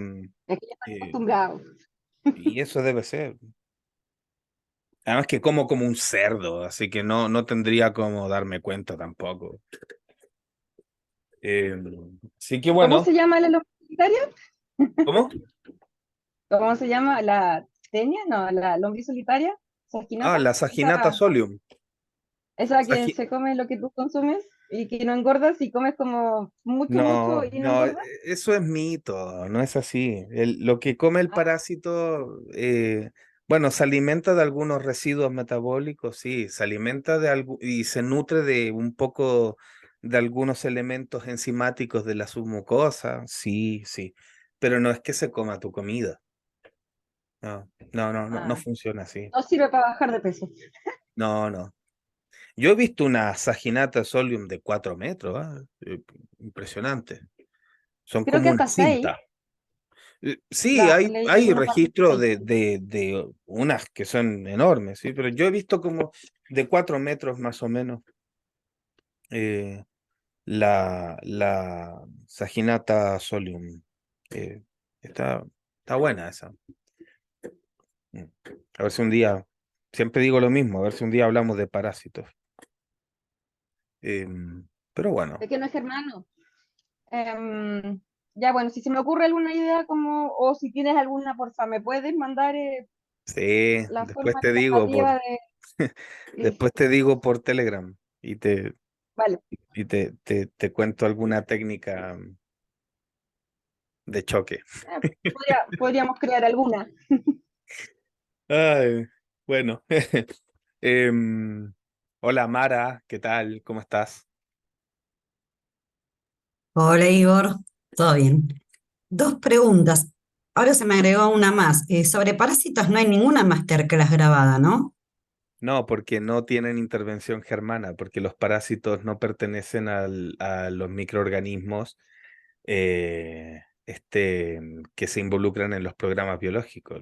Speaker 3: es que ya estás
Speaker 1: eh,
Speaker 3: acostumbrado.
Speaker 1: y eso debe ser. Además que como un cerdo, así que no tendría como darme cuenta tampoco. Eh, Así que
Speaker 3: ¿Cómo
Speaker 1: bueno,
Speaker 3: se llama la lombriz solitaria?
Speaker 1: ¿cómo?
Speaker 3: ¿Cómo se llama? ¿La tenia? No, la lombriz solitaria,
Speaker 1: Ah,
Speaker 3: ¿Saginata?
Speaker 1: la Saginata solium.
Speaker 3: Esa que
Speaker 1: Sagi-
Speaker 3: se come lo que tú consumes y que no engordas y comes como mucho, mucho
Speaker 1: No,
Speaker 3: y no
Speaker 1: no,
Speaker 3: engordas.
Speaker 1: eso es mito, no es así. Lo que come el
Speaker 3: Ah,
Speaker 1: parásito, bueno, se alimenta de algunos residuos metabólicos, sí, se alimenta de algo y se nutre de un poco de algunos elementos enzimáticos de la submucosa, sí, sí, pero no es que se coma tu comida. No, no
Speaker 3: ah,
Speaker 1: funciona así.
Speaker 3: no sirve para bajar de peso.
Speaker 1: No, no. Yo he visto una Saginata solium de 4 metros, ¿ah? Impresionante. Son
Speaker 3: Creo
Speaker 1: como
Speaker 3: que
Speaker 1: una
Speaker 3: hasta 6,
Speaker 1: cinta. Sí,
Speaker 3: leí
Speaker 1: hay
Speaker 3: alguna parte
Speaker 1: registro
Speaker 3: 6.
Speaker 1: de unas que son enormes, sí, pero yo he visto como de 4 metros más o menos eh, la Saginata solium. Eh, está, está buena esa. Mm. A ver si un día, siempre digo lo mismo, a ver si un día hablamos de parásitos. Pero bueno,
Speaker 3: Pequeño hermano. Em, ya, bueno, si se me ocurre alguna idea como, o si tienes alguna, porfa, me puedes mandar
Speaker 1: sí,
Speaker 3: la forma alternativa de... Sí,
Speaker 1: después te digo por Telegram
Speaker 3: vale,
Speaker 1: te cuento alguna técnica de choque.
Speaker 3: podríamos crear alguna.
Speaker 1: Ay, bueno. Em, Hola Mara, ¿qué tal? ¿Cómo estás?
Speaker 4: Hola Igor, ¿todo bien? Dos preguntas. Ahora se me agregó una más. Sobre parásitos no hay ninguna masterclass grabada, ¿no?
Speaker 1: No, porque no tienen intervención germana, porque los parásitos no pertenecen a los microorganismos que se involucran en los programas biológicos.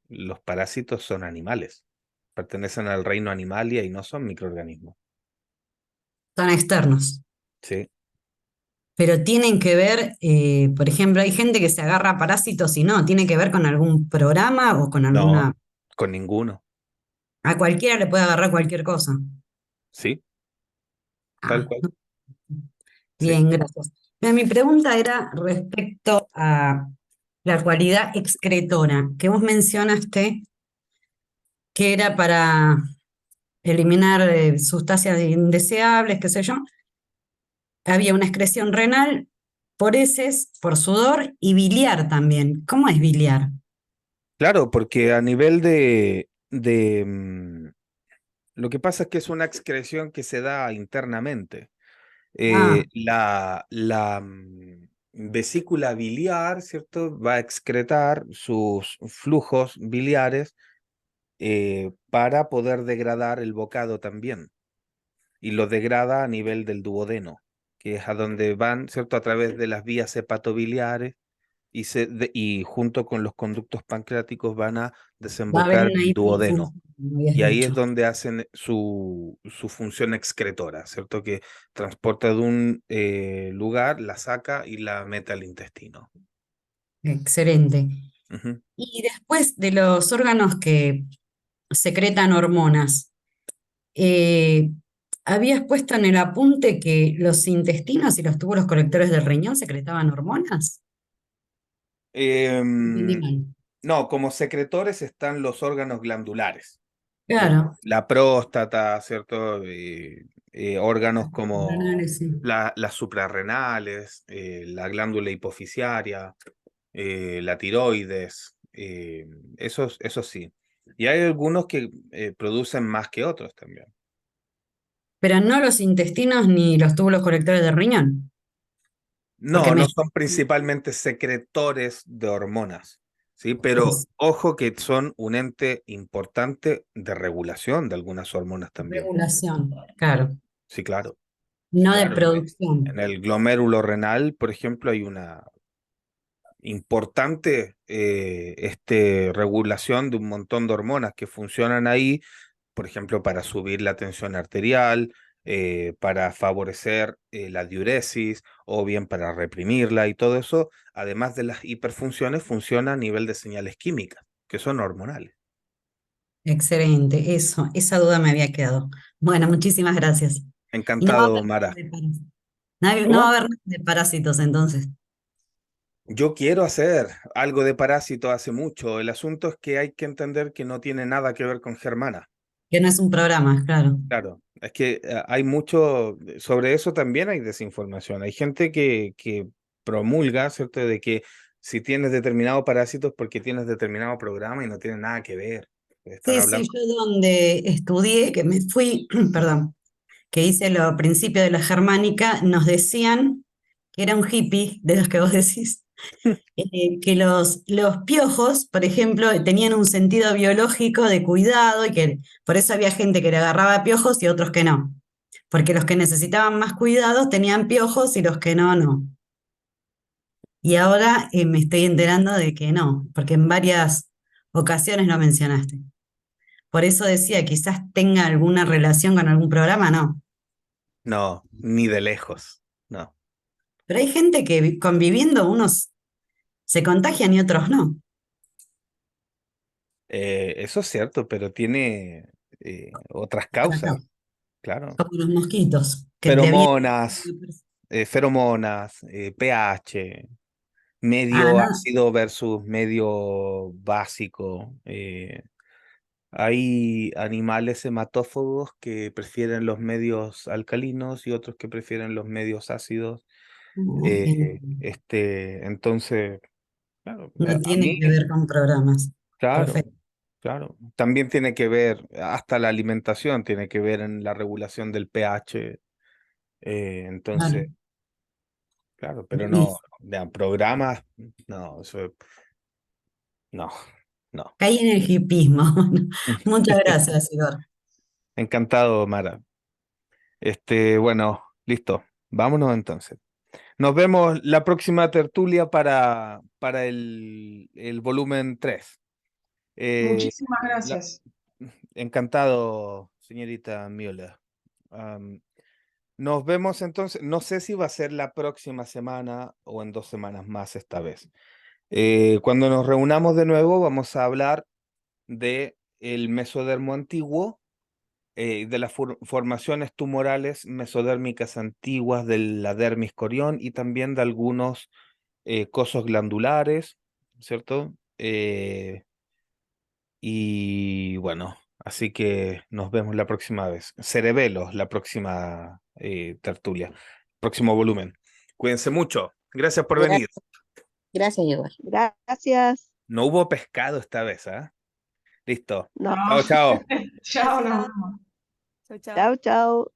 Speaker 1: Los parásitos son animales, pertenecen al reino animalia y no son microorganismos.
Speaker 4: Son externos.
Speaker 1: Sí,
Speaker 4: Pero tienen que ver, por ejemplo, hay gente que se agarra a parásitos y no, tiene que ver con algún programa o con
Speaker 1: no,
Speaker 4: alguna...
Speaker 1: con ninguno.
Speaker 4: A cualquiera le puede agarrar cualquier cosa.
Speaker 1: Sí, tal
Speaker 4: Ah,
Speaker 1: cual.
Speaker 4: no.
Speaker 1: Sí.
Speaker 4: Bien, gracias. Mi pregunta era respecto a la cualidad excretora, que vos mencionaste que era para eliminar sustancias indeseables, qué sé yo. Había una excreción renal por heces, por sudor y biliar también. ¿Cómo es biliar?
Speaker 1: Claro, porque a nivel lo que pasa es que es una excreción que se da internamente.
Speaker 4: Ah,
Speaker 1: La vesícula biliar, ¿cierto? Va a excretar sus flujos biliares para poder degradar el bocado también. Y lo degrada a nivel del duodeno, que es a donde van, ¿cierto? A través de las vías hepatobiliares y junto con los conductos pancreáticos van a
Speaker 4: va a haber
Speaker 1: desembocar en
Speaker 4: una
Speaker 1: el duodeno.
Speaker 4: me habías
Speaker 1: Y ahí es
Speaker 4: dicho.
Speaker 1: donde hacen su función excretora, ¿cierto? Que transporta de un lugar, la saca y la mete al intestino.
Speaker 4: Excelente.
Speaker 1: Ujú.
Speaker 4: Y después de los órganos que secretan hormonas, eh, habías puesto en el apunte que los intestinos y los túbulos colectores del riñón secretaban hormonas. Entendí
Speaker 1: Em,
Speaker 4: mal.
Speaker 1: no, como secretores están los órganos glandulares.
Speaker 4: Claro,
Speaker 1: La próstata, ¿cierto? Órganos como
Speaker 4: renales, sí.
Speaker 1: las suprarrenales, la glándula hipoficiaria, la tiroides, esos sí. Y hay algunos que producen más que otros también.
Speaker 4: Pero no los intestinos ni los túbulos colectores del riñón, porque
Speaker 1: No,
Speaker 4: me...
Speaker 1: no son principalmente secretores de hormonas, ¿sí? Pero ojo que son un ente importante de regulación de algunas hormonas también.
Speaker 4: Regulación, claro,
Speaker 1: Sí, claro. Sí,
Speaker 4: no de
Speaker 1: claro. En
Speaker 4: producción.
Speaker 1: el glomérulo renal, por ejemplo, hay una importante regulación de un montón de hormonas que funcionan ahí, por ejemplo, para subir la tensión arterial, para favorecer la diuresis o bien para reprimirla y todo eso, además de las hiperfunciones, funciona a nivel de señales químicas, que son hormonales.
Speaker 4: Excelente, eso, esa duda me había quedado. Bueno, muchísimas gracias. Y no va a
Speaker 1: Encantado,
Speaker 4: haber nada
Speaker 1: Mara.
Speaker 4: de parásitos. No va a
Speaker 1: ¿Cómo?
Speaker 4: haber nada de parásitos entonces,
Speaker 1: Yo quiero hacer algo de parásito hace mucho. El asunto es que hay que entender que no tiene nada que ver con Germana.
Speaker 4: que no es un programa, claro.
Speaker 1: Claro, es que hay mucho, sobre eso también hay desinformación. Hay gente que promulga, ¿cierto?, de que si tienes determinado parásito es porque tienes determinado programa y no tiene nada que ver. Están
Speaker 4: Sí, sí,
Speaker 1: hablando.
Speaker 4: yo donde estudié, que me fui, perdón, que hice lo principio de la germánica, nos decían que era un hippie, de los que vos decís, que los piojos, por ejemplo, tenían un sentido biológico de cuidado y que por eso había gente que le agarraba piojos y otros que no. Porque los que necesitaban más cuidados tenían piojos y los que no, no. Y ahora me estoy enterando de que no, porque en varias ocasiones lo mencionaste. Por eso decía, quizás tenga alguna relación con algún programa, no.
Speaker 1: No, ni de lejos. No.
Speaker 4: Pero hay gente que conviviendo unos se contagian y otros no.
Speaker 1: Eso es cierto, pero tiene otras
Speaker 4: Otra
Speaker 1: causas,
Speaker 4: causa,
Speaker 1: claro.
Speaker 4: como los mosquitos, que te había...
Speaker 1: Feromonas, feromonas, pH,
Speaker 4: Ah,
Speaker 1: medio
Speaker 4: no.
Speaker 1: ácido versus medio básico. Hay animales hematófagos que prefieren los medios alcalinos y otros que prefieren los medios ácidos. Entonces, claro,
Speaker 4: No
Speaker 1: a
Speaker 4: tiene
Speaker 1: mí,
Speaker 4: que ver con programas.
Speaker 1: claro,
Speaker 4: Perfecto.
Speaker 1: claro. También tiene que ver, hasta la alimentación tiene que ver en la regulación del pH.
Speaker 4: Claro.
Speaker 1: Entonces, claro, pero no,
Speaker 4: Buenísimo.
Speaker 1: programas, no, eso, no, no.
Speaker 4: Caí en el hipismo. Muchas gracias, Igor.
Speaker 1: Encantado, Mara. Bueno, listo. Vámonos entonces. Nos vemos la próxima tertulia para el volumen 3.
Speaker 2: Muchísimas
Speaker 1: La-
Speaker 2: gracias.
Speaker 1: Encantado, señorita Müller. Am, Nos vemos entonces. No sé si va a ser la próxima semana o en 2 semanas más esta vez. Cuando nos reunamos de nuevo, vamos a hablar de el mesodermo antiguo, de las formaciones tumorales mesodérmicas antiguas de la dermis corión y también de algunos cosos glandulares, ¿cierto? Y bueno, así que nos vemos la próxima vez. Cerebelos, la próxima tertulia, próximo volumen. Cuídense mucho. Gracias por
Speaker 5: Gra-
Speaker 1: venir.
Speaker 5: Gracias, Igor.
Speaker 3: Gracias.
Speaker 1: No hubo pescado esta vez, ¿ah? Listo.
Speaker 3: No.
Speaker 2: No,
Speaker 1: Chao, chao.
Speaker 2: chao, nos vemos.
Speaker 5: Chau, chau.
Speaker 3: Chao, chao.